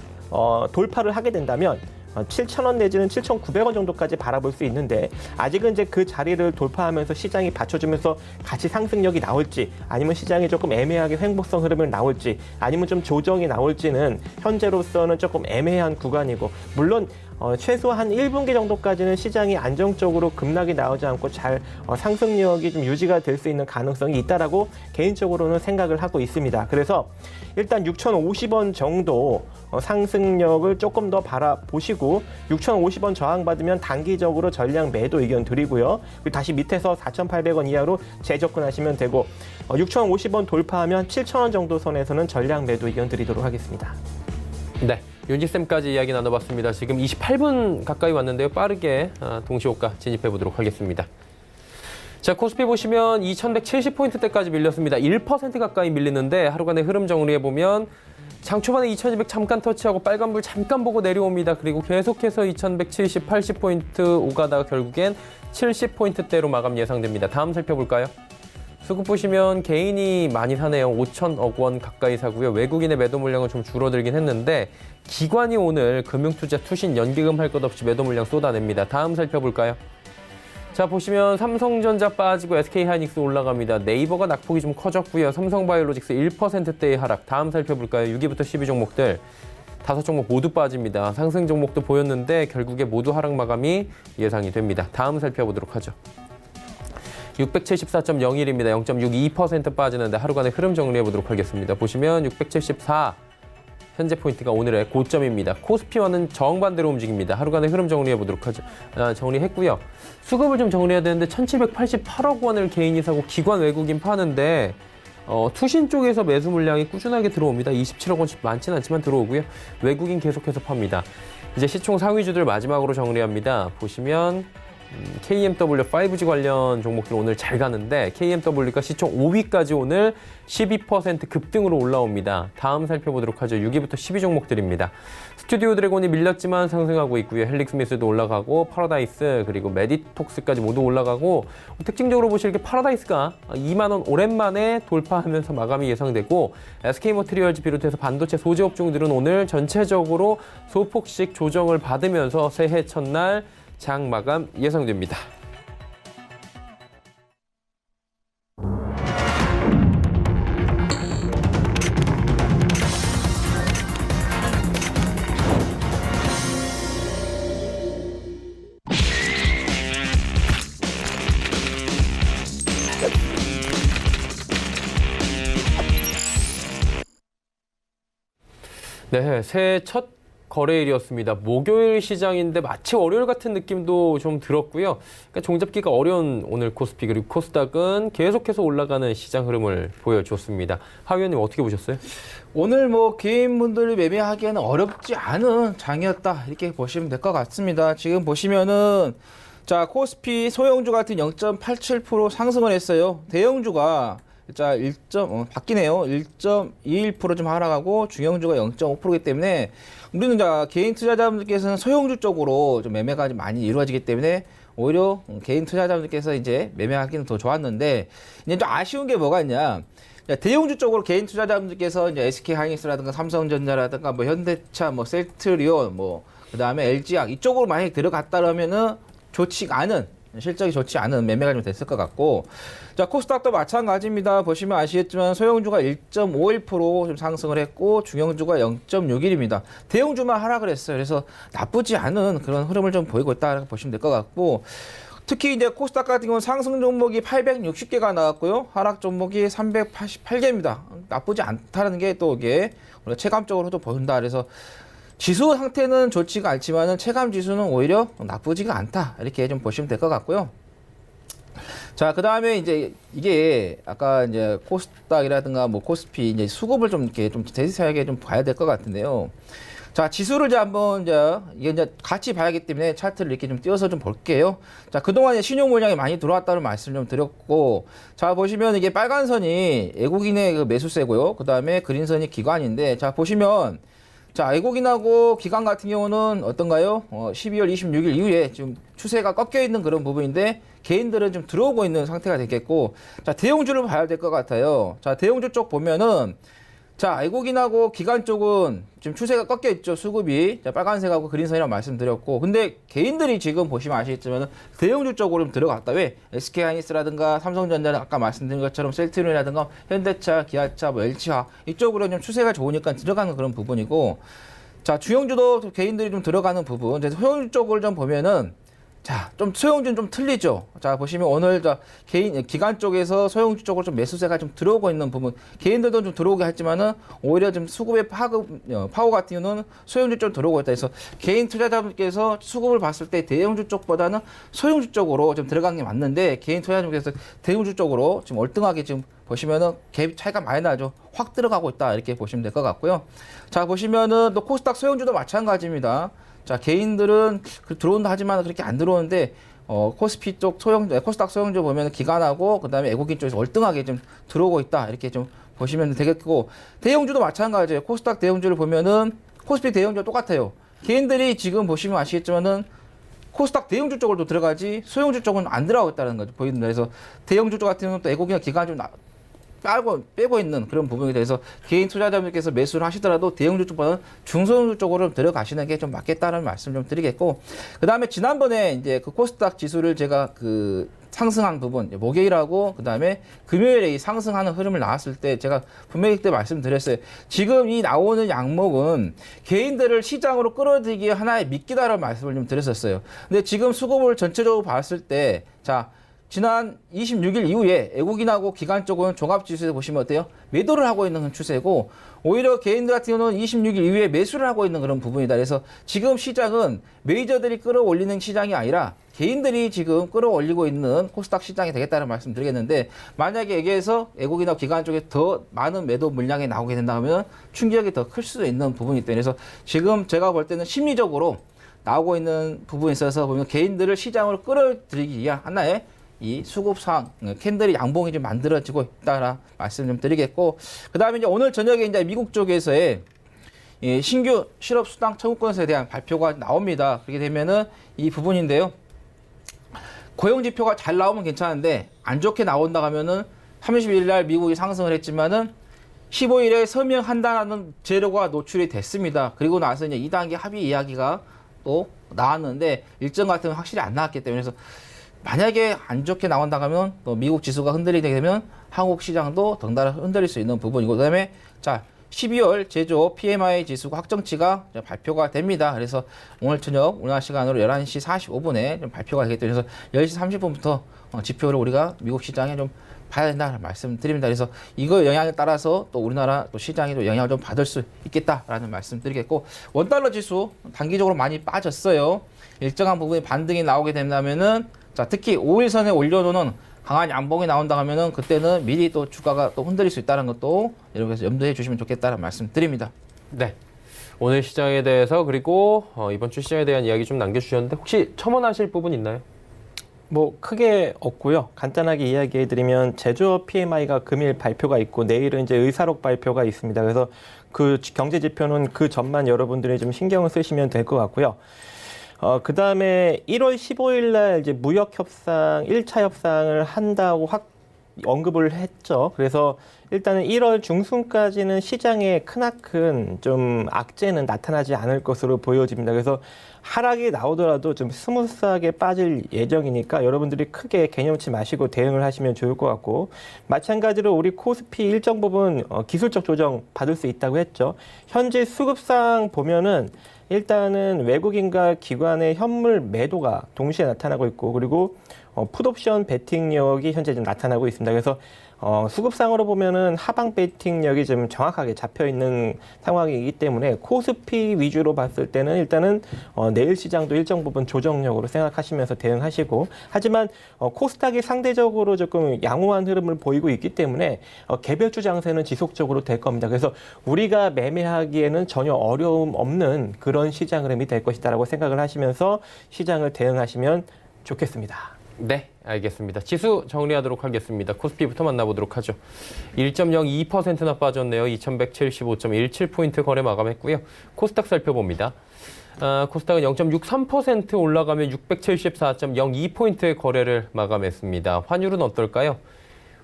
Speaker 4: 돌파를 하게 된다면 7,000원 내지는 7,900원 정도까지 바라볼 수 있는데 아직은 이제 그 자리를 돌파하면서 시장이 받쳐주면서 같이 상승력이 나올지 아니면 시장이 조금 애매하게 횡보성 흐름을 나올지 아니면 좀 조정이 나올지는 현재로서는 조금 애매한 구간이고, 물론 최소한 1분기 정도까지는 시장이 안정적으로 급락이 나오지 않고 잘 상승력이 좀 유지가 될 수 있는 가능성이 있다라고 개인적으로는 생각을 하고 있습니다. 그래서 일단 6,050원 정도 상승력을 조금 더 바라보시고 6,050원 저항받으면 단기적으로 전량 매도 의견 드리고요. 그리고 다시 밑에서 4,800원 이하로 재접근하시면 되고 6,050원 돌파하면 7,000원 정도 선에서는 전량 매도 의견 드리도록 하겠습니다.
Speaker 2: 네, 윤지쌤까지 이야기 나눠봤습니다. 지금 28분 가까이 왔는데요. 빠르게 동시호가 진입해 보도록 하겠습니다. 자, 코스피 보시면 2170포인트대까지 밀렸습니다. 1% 가까이 밀리는데 하루간의 흐름 정리해보면 장 초반에 2200 잠깐 터치하고 빨간불 잠깐 보고 내려옵니다. 그리고 계속해서 2170, 80포인트 오가다가 결국엔 70포인트대로 마감 예상됩니다. 다음 살펴볼까요? 수급 보시면 개인이 많이 사네요. 5천억 원 가까이 사고요. 외국인의 매도 물량은 좀 줄어들긴 했는데 기관이 오늘 금융투자 투신 연기금 할 것 없이 매도 물량 쏟아냅니다. 다음 살펴볼까요? 자, 보시면 삼성전자 빠지고 SK하이닉스 올라갑니다. 네이버가 낙폭이 좀 커졌고요. 삼성바이오로직스 1%대의 하락. 다음 살펴볼까요? 6위부터 10위 종목들. 5종목 모두 빠집니다. 상승 종목도 보였는데 결국에 모두 하락 마감이 예상이 됩니다. 다음 살펴보도록 하죠. 674.01입니다. 0.62% 빠지는데 하루간의 흐름 정리해 보도록 하겠습니다. 보시면 674 현재 포인트가 오늘의 고점입니다. 코스피와는 정반대로 움직입니다. 하루간의 흐름 정리해 보도록 하죠. 정리했고요. 수급을 좀 정리해야 되는데 1,788억 원을 개인이 사고 기관 외국인 파는데 투신 쪽에서 매수 물량이 꾸준하게 들어옵니다. 27억 원씩 많지는 않지만 들어오고요. 외국인 계속해서 팝니다. 이제 시총 상위주들 마지막으로 정리합니다. 보시면 KMW 5G 관련 종목들 오늘 잘 가는데 KMW가 시총 5위까지 오늘 12% 급등으로 올라옵니다. 다음 살펴보도록 하죠. 6위부터 10위 종목들입니다. 스튜디오 드래곤이 밀렸지만 상승하고 있고요. 헬릭스미스도 올라가고 파라다이스 그리고 메디톡스까지 모두 올라가고 특징적으로 보실 게 파라다이스가 2만 원 오랜만에 돌파하면서 마감이 예상되고 SK머티리얼즈 비롯해서 반도체 소재 업종들은 오늘 전체적으로 소폭씩 조정을 받으면서 새해 첫날 장 마감 예상됩니다. 네, 새해 첫 거래일이었습니다. 목요일 시장인데 마치 월요일 같은 느낌도 좀 들었고요. 그러니까 종잡기가 어려운 오늘 코스피 그리고 코스닥은 계속해서 올라가는 시장 흐름을 보여줬습니다. 하 위원님 어떻게 보셨어요?
Speaker 3: 오늘 뭐 개인분들이 매매하기에는 어렵지 않은 장이었다 이렇게 보시면 될 것 같습니다. 지금 보시면은 자 코스피 소형주 같은 0.87% 상승을 했어요. 대형주가 자 바뀌네요. 1.21% 좀 하락하고 중형주가 0.5%이기 때문에 우리는 자 개인 투자자분들께서는 소형주 쪽으로 좀 매매가 좀 많이 이루어지기 때문에 오히려 개인 투자자분들께서 이제 매매하기는 더 좋았는데 이제 좀 아쉬운 게 뭐가 있냐? 대형주 쪽으로 개인 투자자분들께서 이제 SK하이닉스라든가 삼성전자라든가 뭐 현대차, 뭐 셀트리온, 뭐 그다음에 LG학 이쪽으로 만약에 들어갔다라면은 좋지가 않은 실적이 좋지 않은 매매가 좀 됐을 것 같고 자 코스닥도 마찬가지입니다. 보시면 아시겠지만 소형주가 1.51% 좀 상승을 했고 중형주가 0.61입니다. 대형주만 하락을 했어요. 그래서 나쁘지 않은 그런 흐름을 좀 보이고 있다고 보시면 될 것 같고 특히 이제 코스닥 같은 경우는 상승 종목이 860개가 나왔고요. 하락 종목이 388개입니다. 나쁘지 않다는 게 또 이게 우리가 체감적으로도 보인다. 그래서 지수 상태는 좋지가 않지만은 체감 지수는 오히려 나쁘지가 않다. 이렇게 좀 보시면 될 것 같고요. 자, 그 다음에 이제 이게 아까 이제 코스닥이라든가 뭐 코스피 이제 수급을 좀 이렇게 좀 세세하게 좀 봐야 될 것 같은데요. 자, 지수를 이제 한번 이게 이제 같이 봐야기 때문에 차트를 이렇게 좀 띄워서 좀 볼게요. 자, 그동안에 신용 물량이 많이 들어왔다는 말씀을 좀 드렸고, 자, 보시면 이게 빨간 선이 외국인의 그 매수세고요. 그 다음에 그린 선이 기관인데, 자, 보시면 자, 외국인하고 기관 같은 경우는 어떤가요? 12월 26일 이후에 지금 추세가 꺾여 있는 그런 부분인데 개인들은 좀 들어오고 있는 상태가 되겠고 자, 대형주를 봐야 될 것 같아요. 자, 대형주 쪽 보면은 자, 외국인하고 기관 쪽은 지금 추세가 꺾여 있죠. 수급이. 자, 빨간색하고 그린선이라고 말씀드렸고. 근데 개인들이 지금 보시면 아시겠지만 대형주 쪽으로 좀 들어갔다. 왜? SK하이닉스라든가 삼성전자는 아까 말씀드린 것처럼 셀트리온이라든가 현대차, 기아차, 뭐 LG화 이쪽으로 좀 추세가 좋으니까 들어가는 그런 부분이고. 자, 주형주도 개인들이 좀 들어가는 부분. 이제 소형주 쪽을 좀 보면은 자, 좀 소형주는 좀 틀리죠. 자, 보시면 오늘 기관 쪽에서 소형주 쪽으로 좀 매수세가 좀 들어오고 있는 부분. 개인들도 좀 들어오게 했지만은 오히려 좀 수급의 파워 같은 경우는 소형주 쪽 들어오고 있다. 그래서 개인 투자자분께서 수급을 봤을 때 대형주 쪽보다는 소형주 쪽으로 좀 들어간 게 맞는데 개인 투자자분께서 대형주 쪽으로 지금 월등하게 지금 보시면은 갭 차이가 많이 나죠. 확 들어가고 있다. 이렇게 보시면 될 것 같고요. 자, 보시면은 또 코스닥 소형주도 마찬가지입니다. 자, 개인들은 들어온다 하지만 그렇게 안 들어오는데, 코스피 쪽 코스닥 소형주 보면 기관하고, 그 다음에 외국인 쪽에서 월등하게 좀 들어오고 있다. 이렇게 좀 보시면 되겠고, 대형주도 마찬가지예요. 코스닥 대형주를 보면은, 코스피 대형주가 똑같아요. 개인들이 지금 보시면 아시겠지만은, 코스닥 대형주 쪽으로 들어가지 소형주 쪽은 안 들어가고 있다는 거죠. 보입니다. 그래서 대형주 쪽 같은 경우는 또 애국이나 기관 좀 빼고 있는 그런 부분에 대해서 개인 투자자분께서 매수를 하시더라도 대형주 쪽보다는 중소형주 쪽으로 들어가시는 게 좀 맞겠다는 말씀 좀 드리겠고, 그 다음에 지난번에 이제 그 코스닥 지수를 제가 그 상승한 부분, 목요일하고 그 다음에 금요일에 이 상승하는 흐름을 나왔을 때 제가 분명히 그때 말씀드렸어요. 지금 이 나오는 양목은 개인들을 시장으로 끌어들이기 하나의 미끼다라는 말씀을 좀 드렸었어요. 근데 지금 수급을 전체적으로 봤을 때, 자, 지난 26일 이후에 애국인하고 기관 쪽은 종합지수에서 보시면 어때요? 매도를 하고 있는 추세고, 오히려 개인들 같은 경우는 26일 이후에 매수를 하고 있는 그런 부분이다. 그래서 지금 시장은 메이저들이 끌어올리는 시장이 아니라 개인들이 지금 끌어올리고 있는 코스닥 시장이 되겠다는 말씀 드리겠는데, 만약에 여기에서 애국이나 기관 쪽에 더 많은 매도 물량이 나오게 된다면 충격이 더 클 수도 있는 부분이기 때문에, 그래서 지금 제가 볼 때는 심리적으로 나오고 있는 부분에 있어서 보면 개인들을 시장으로 끌어들이기 위한 하나의 이 수급상 캔들이 양봉이 좀 만들어지고 있다라 말씀 좀 드리겠고, 그 다음에 이제 오늘 저녁에 이제 미국 쪽에서의 이 신규 실업 수당 청구권에 대한 발표가 나옵니다. 그렇게 되면은 이 부분인데요. 고용 지표가 잘 나오면 괜찮은데 안 좋게 나온다 하면은 31일 날 미국이 상승을 했지만은 15일에 서명한다는 재료가 노출이 됐습니다. 그리고 나서 이제 2단계 합의 이야기가 또 나왔는데 일정 같은 건 확실히 안 나왔기 때문에, 그래서 만약에 안 좋게 나온다 하면 또 미국 지수가 흔들리게 되면 한국 시장도 덩달아 흔들릴 수 있는 부분이고, 그다음에 자 12월 제조 PMI 지수가 확정치가 발표가 됩니다. 그래서 오늘 저녁 우리나라 시간으로 11시 45분에 좀 발표가 되기 때문에, 그래서 10시 30분부터 지표를 우리가 미국 시장에 좀 봐야 된다는 말씀드립니다. 그래서 이거 영향에 따라서 또 우리나라 또 시장이 또 영향을 좀 받을 수 있겠다라는 말씀드리겠고, 원달러 지수 단기적으로 많이 빠졌어요. 일정한 부분에 반등이 나오게 된다면은, 자, 특히 5일선에 올려놓는 강한 양봉이 나온다 하면은 그때는 미리 또 주가가 또 흔들릴 수 있다는 것도 여러분께서 염두해 주시면 좋겠다는 말씀 드립니다.
Speaker 2: 네. 오늘 시장에 대해서 그리고 이번 주 시장에 대한 이야기 좀 남겨주셨는데 혹시 첨언하실 부분 있나요?
Speaker 4: 뭐 크게 없고요. 간단하게 이야기해드리면 제조업 PMI가 금일 발표가 있고 내일은 이제 의사록 발표가 있습니다. 그래서 그 경제 지표는 그 전만 여러분들이 좀 신경을 쓰시면 될 것 같고요. 그 다음에 1월 15일 날 이제 무역 협상, 1차 협상을 한다고 언급을 했죠. 그래서 일단은 1월 중순까지는 시장에 크나큰 좀 악재는 나타나지 않을 것으로 보여집니다. 그래서 하락이 나오더라도 좀 스무스하게 빠질 예정이니까 여러분들이 크게 개념치 마시고 대응을 하시면 좋을 것 같고, 마찬가지로 우리 코스피 일정 부분 기술적 조정 받을 수 있다고 했죠. 현재 수급상 보면은 일단은 외국인과 기관의 현물 매도가 동시에 나타나고 있고, 그리고 풋옵션 베팅력이 현재 좀 나타나고 있습니다. 그래서 수급상으로 보면은 하방 베팅력이 좀 정확하게 잡혀 있는 상황이기 때문에 코스피 위주로 봤을 때는 일단은 내일 시장도 일정 부분 조정력으로 생각하시면서 대응하시고, 하지만 코스닥이 상대적으로 조금 양호한 흐름을 보이고 있기 때문에 개별주 장세는 지속적으로 될 겁니다. 그래서 우리가 매매하기에는 전혀 어려움 없는 그런 시장 흐름이 될 것이다라고 생각을 하시면서 시장을 대응하시면 좋겠습니다.
Speaker 2: 네, 알겠습니다. 지수 정리하도록 하겠습니다. 코스피부터 만나보도록 하죠. 1.02%나 빠졌네요. 2175.17포인트 거래 마감했고요. 코스닥 살펴봅니다. 코스닥은 0.63% 올라가며 674.02포인트의 거래를 마감했습니다. 환율은 어떨까요?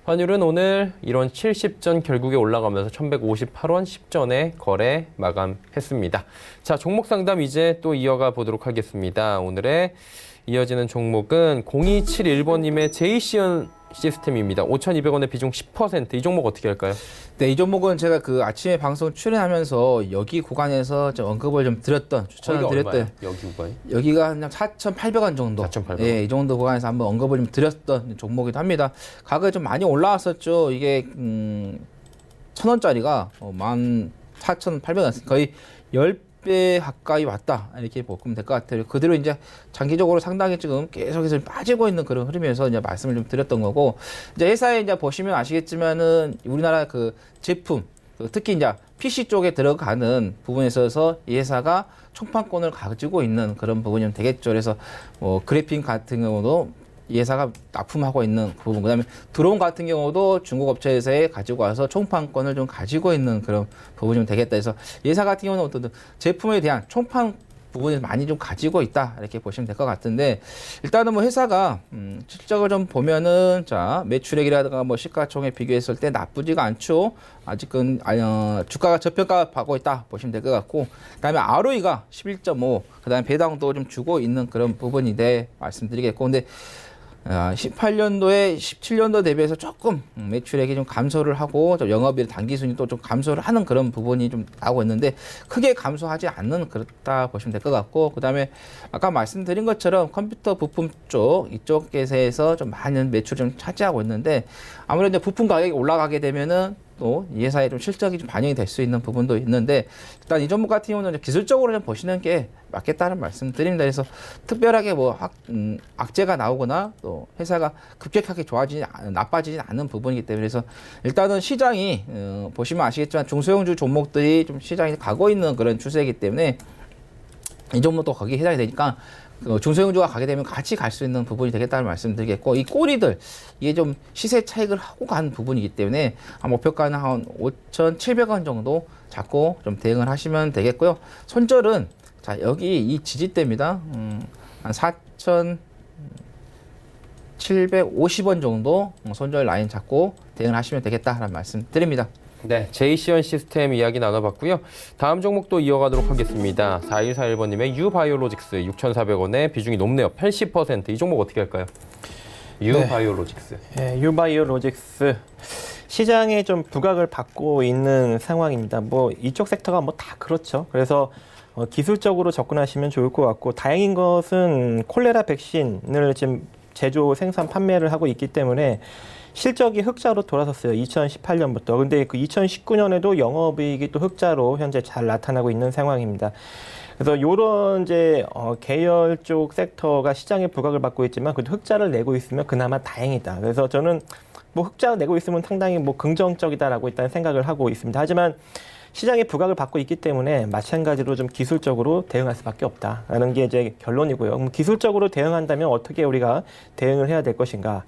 Speaker 2: 환율은 오늘 1원 70전 결국에 올라가면서 1158원 10전에 거래 마감했습니다. 자, 종목 상담 이제 또 이어가 보도록 하겠습니다. 오늘의 이어지는 종목은 0271번님의 제이시언 시스템입니다. 5,200원의 비중 10%. 이 종목 어떻게 할까요?
Speaker 3: 네, 이 종목은 제가 그 아침에 방송 출연하면서 여기 구간에서 좀 언급을 좀 드렸던, 추천을 드렸던.
Speaker 2: 여기 구간이?
Speaker 3: 여기가 그냥 4,800원 정도.
Speaker 2: 4,800원.
Speaker 3: 예, 이 정도 구간에서 한번 언급을 좀 드렸던 종목이기도 합니다. 가격이 좀 많이 올라왔었죠. 이게 1,000원짜리가 14,800원, 거의 10배 가까이 왔다, 이렇게 보면 될 것 같아요. 그대로 이제 장기적으로 상당히 지금 계속해서 빠지고 있는 그런 흐름에서 이제 말씀을 좀 드렸던 거고, 이제 회사에 이제 보시면 아시겠지만은 우리나라 그 제품, 특히 이제 PC 쪽에 들어가는 부분에 있어서 이 회사가 총판권을 가지고 있는 그런 부분이 좀 되겠죠. 그래서 그래핀 같은 경우도 이 회사가 납품하고 있는 그 부분, 그다음에 드론 같은 경우도 중국 업체에서 가지고 와서 총판권을 좀 가지고 있는 그런 부분이 좀 되겠다 해서, 이 회사 같은 경우는 어떤 제품에 대한 총판 부분을 많이 좀 가지고 있다 이렇게 보시면 될 것 같은데 일단은 뭐 회사가 실적을 좀 보면은 자 매출액이라든가 뭐 시가총액 비교했을 때 나쁘지가 않죠. 아직은 주가가 저평가하고 있다 보시면 될 것 같고 그다음에 ROE가 11.5 그다음에 배당도 좀 주고 있는 그런 부분인데 말씀드리겠고 근데 18년도에 17년도 대비해서 조금 매출액이 좀 감소를 하고 좀 영업이익 단기순이도 좀 감소를 하는 그런 부분이 좀 나오고 있는데 크게 감소하지 않는 그렇다 보시면 될 것 같고 그다음에 아까 말씀드린 것처럼 컴퓨터 부품 쪽 이쪽에서 좀 많은 매출 좀 차지하고 있는데 아무래도 부품 가격이 올라가게 되면은 또 이 회사의 좀 실적이 좀 반영이 될 수 있는 부분도 있는데 일단 이 종목 같은 경우는 기술적으로 좀 보시는 게 맞겠다는 말씀드립니다. 그래서 특별하게 뭐 악재가 나오거나 또 회사가 급격하게 나빠지지 않는 부분이기 때문에 그래서 일단은 시장이 보시면 아시겠지만 중소형주 종목들이 좀 시장에 가고 있는 그런 추세이기 때문에 이 종목도 거기에 해당이 되니까 중소형주가 가게 되면 같이 갈 수 있는 부분이 되겠다는 말씀드리겠고 이 꼬리들 이게 좀 시세 차익을 하고 간 부분이기 때문에 목표가는 한 5,700원 정도 잡고 좀 대응을 하시면 되겠고요. 손절은 자 여기 이 지지대입니다. 한 4,750원 정도 손절 라인 잡고 대응을 하시면 되겠다라는 말씀 드립니다.
Speaker 2: 네, 제이시언 시스템 이야기 나눠봤고요. 다음 종목도 이어가도록 하겠습니다. 4141번님의 유바이오로직스 6,400원에 비중이 높네요. 80%. 이 종목 어떻게 할까요? 유바이오로직스.
Speaker 4: 네, 유바이오로직스 시장에 좀 부각을 받고 있는 상황입니다. 뭐 이쪽 섹터가 뭐 다 그렇죠. 그래서 기술적으로 접근하시면 좋을 것 같고 다행인 것은 콜레라 백신을 지금 제조, 생산, 판매를 하고 있기 때문에 실적이 흑자로 돌아섰어요. 2018년부터. 근데 그 2019년에도 영업이익이 또 흑자로 현재 잘 나타나고 있는 상황입니다. 그래서 요런 이제 계열 쪽 섹터가 시장에 부각을 받고 있지만 그래도 흑자를 내고 있으면 그나마 다행이다. 그래서 저는 뭐 흑자 내고 있으면 상당히 뭐 긍정적이다라고 일단 생각을 하고 있습니다. 하지만 시장에 부각을 받고 있기 때문에 마찬가지로 좀 기술적으로 대응할 수밖에 없다라는 게 이제 결론이고요. 그럼 기술적으로 대응한다면 어떻게 우리가 대응을 해야 될 것인가?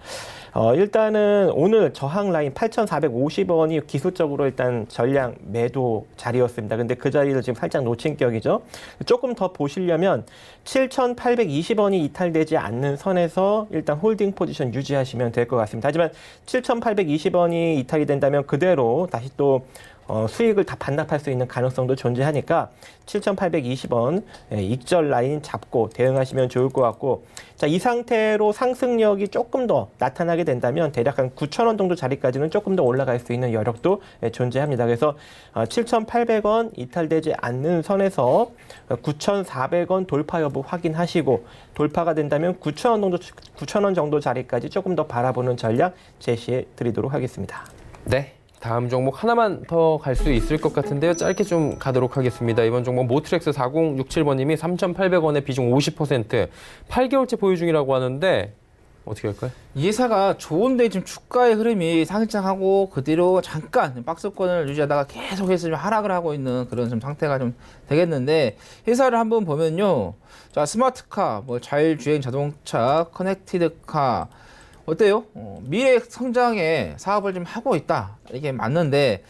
Speaker 4: 일단은 오늘 저항 라인 8,450원이 기술적으로 일단 전량 매도 자리였습니다. 근데 그 자리를 지금 살짝 놓친 격이죠. 조금 더 보시려면 7,820원이 이탈되지 않는 선에서 일단 홀딩 포지션 유지하시면 될 것 같습니다. 하지만 7,820원이 이탈이 된다면 그대로 다시 또 수익을 다 반납할 수 있는 가능성도 존재하니까 7,820원 익절 라인 잡고 대응하시면 좋을 것 같고 자, 이 상태로 상승력이 조금 더 나타나게 된다면 대략 한 9,000원 정도 자리까지는 조금 더 올라갈 수 있는 여력도 존재합니다. 그래서 7,800원 이탈되지 않는 선에서 9,400원 돌파 여부 확인하시고 돌파가 된다면 9,000원 정도 자리까지 조금 더 바라보는 전략 제시해 드리도록 하겠습니다.
Speaker 2: 네. 다음 종목 하나만 더 갈 수 있을 것 같은데요. 짧게 좀 가도록 하겠습니다. 이번 종목 모트렉스 4067번님이 3,800원에 비중 50%, 8개월째 보유 중이라고 하는데 어떻게 할까요?
Speaker 3: 이 회사가 좋은데 지금 주가의 흐름이 상승하고 그대로 잠깐 박스권을 유지하다가 계속해서 좀 하락을 하고 있는 그런 좀 상태가 좀 되겠는데 회사를 한번 보면요. 자, 스마트카, 뭐 자율주행 자동차, 커넥티드카 어때요? 미래 성장에 사업을 좀 하고 있다. 이게 맞는데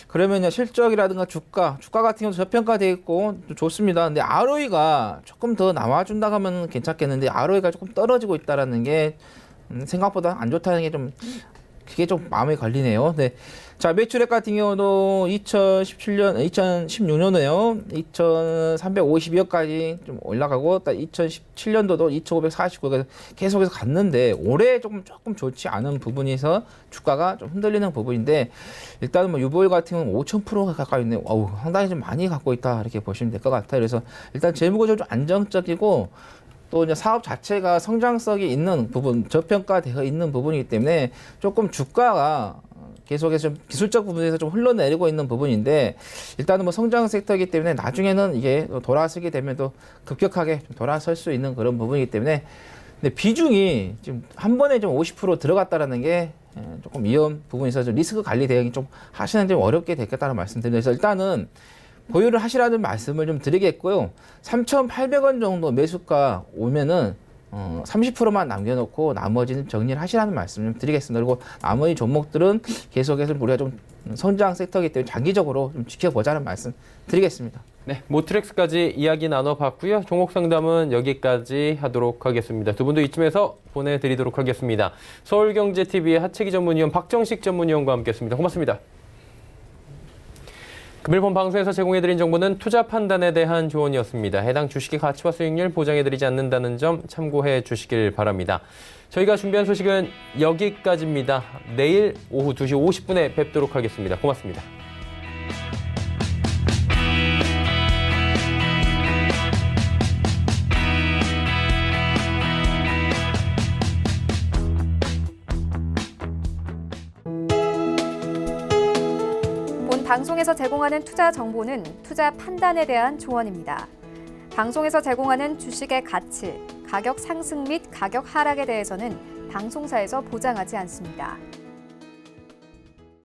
Speaker 3: 그러면요 실적이라든가 주가 같은 경우도 저평가돼 있고 좋습니다. 근데 ROE가 조금 더 나와준다고 하면 괜찮겠는데 ROE가 조금 떨어지고 있다라는 게 생각보다 안 좋다는 게 좀 그게 좀 마음에 걸리네요. 네. 자, 매출액 같은 경우도 2016년에요. 2,352억까지 좀 올라가고, 2017년도도 2,549억 계속해서 갔는데, 올해 조금 좋지 않은 부분에서 주가가 좀 흔들리는 부분인데, 일단은 뭐 유보율 같은 경우는 5,000% 가까이 있네요. 어우, 상당히 좀 많이 갖고 있다. 이렇게 보시면 될 것 같아요. 그래서 일단 재무구조 좀 안정적이고, 또 이제 사업 자체가 성장성이 있는 부분, 저평가되어 있는 부분이기 때문에 조금 주가가 계속해서 좀 기술적 부분에서 좀 흘러내리고 있는 부분인데 일단은 뭐 성장 섹터이기 때문에 나중에는 이게 돌아서게 되면 또 급격하게 좀 돌아설 수 있는 그런 부분이기 때문에 근데 비중이 지금 한 번에 좀 50% 들어갔다라는 게 조금 위험 부분이 있어서 좀 리스크 관리 대응이 좀 하시는 데 좀 어렵게 됐겠다는 말씀드립니다. 그래서 일단은 보유를 하시라는 말씀을 좀 드리겠고요. 3,800원 정도 매수가 오면은 30%만 남겨놓고 나머지는 정리를 하시라는 말씀 좀 드리겠습니다. 그리고 나머지 종목들은 계속해서 우리가 좀 성장 섹터이기 때문에 장기적으로 좀 지켜보자는 말씀 드리겠습니다.
Speaker 2: 네, 모트렉스까지 이야기 나눠봤고요. 종목 상담은 여기까지 하도록 하겠습니다. 두 분도 이쯤에서 보내드리도록 하겠습니다. 서울경제TV의 하채기 전문위원 박정식 전문위원과 함께했습니다. 고맙습니다. 금일 본 방송에서 제공해드린 정보는 투자 판단에 대한 조언이었습니다. 해당 주식의 가치와 수익률 보장해드리지 않는다는 점 참고해 주시길 바랍니다. 저희가 준비한 소식은 여기까지입니다. 내일 오후 2시 50분에 뵙도록 하겠습니다. 고맙습니다.
Speaker 1: 방송에서 제공하는 투자 정보는 투자 판단에 대한 조언입니다. 방송에서 제공하는 주식의 가치, 가격 상승 및 가격 하락에 대해서는 방송사에서 보장하지 않습니다.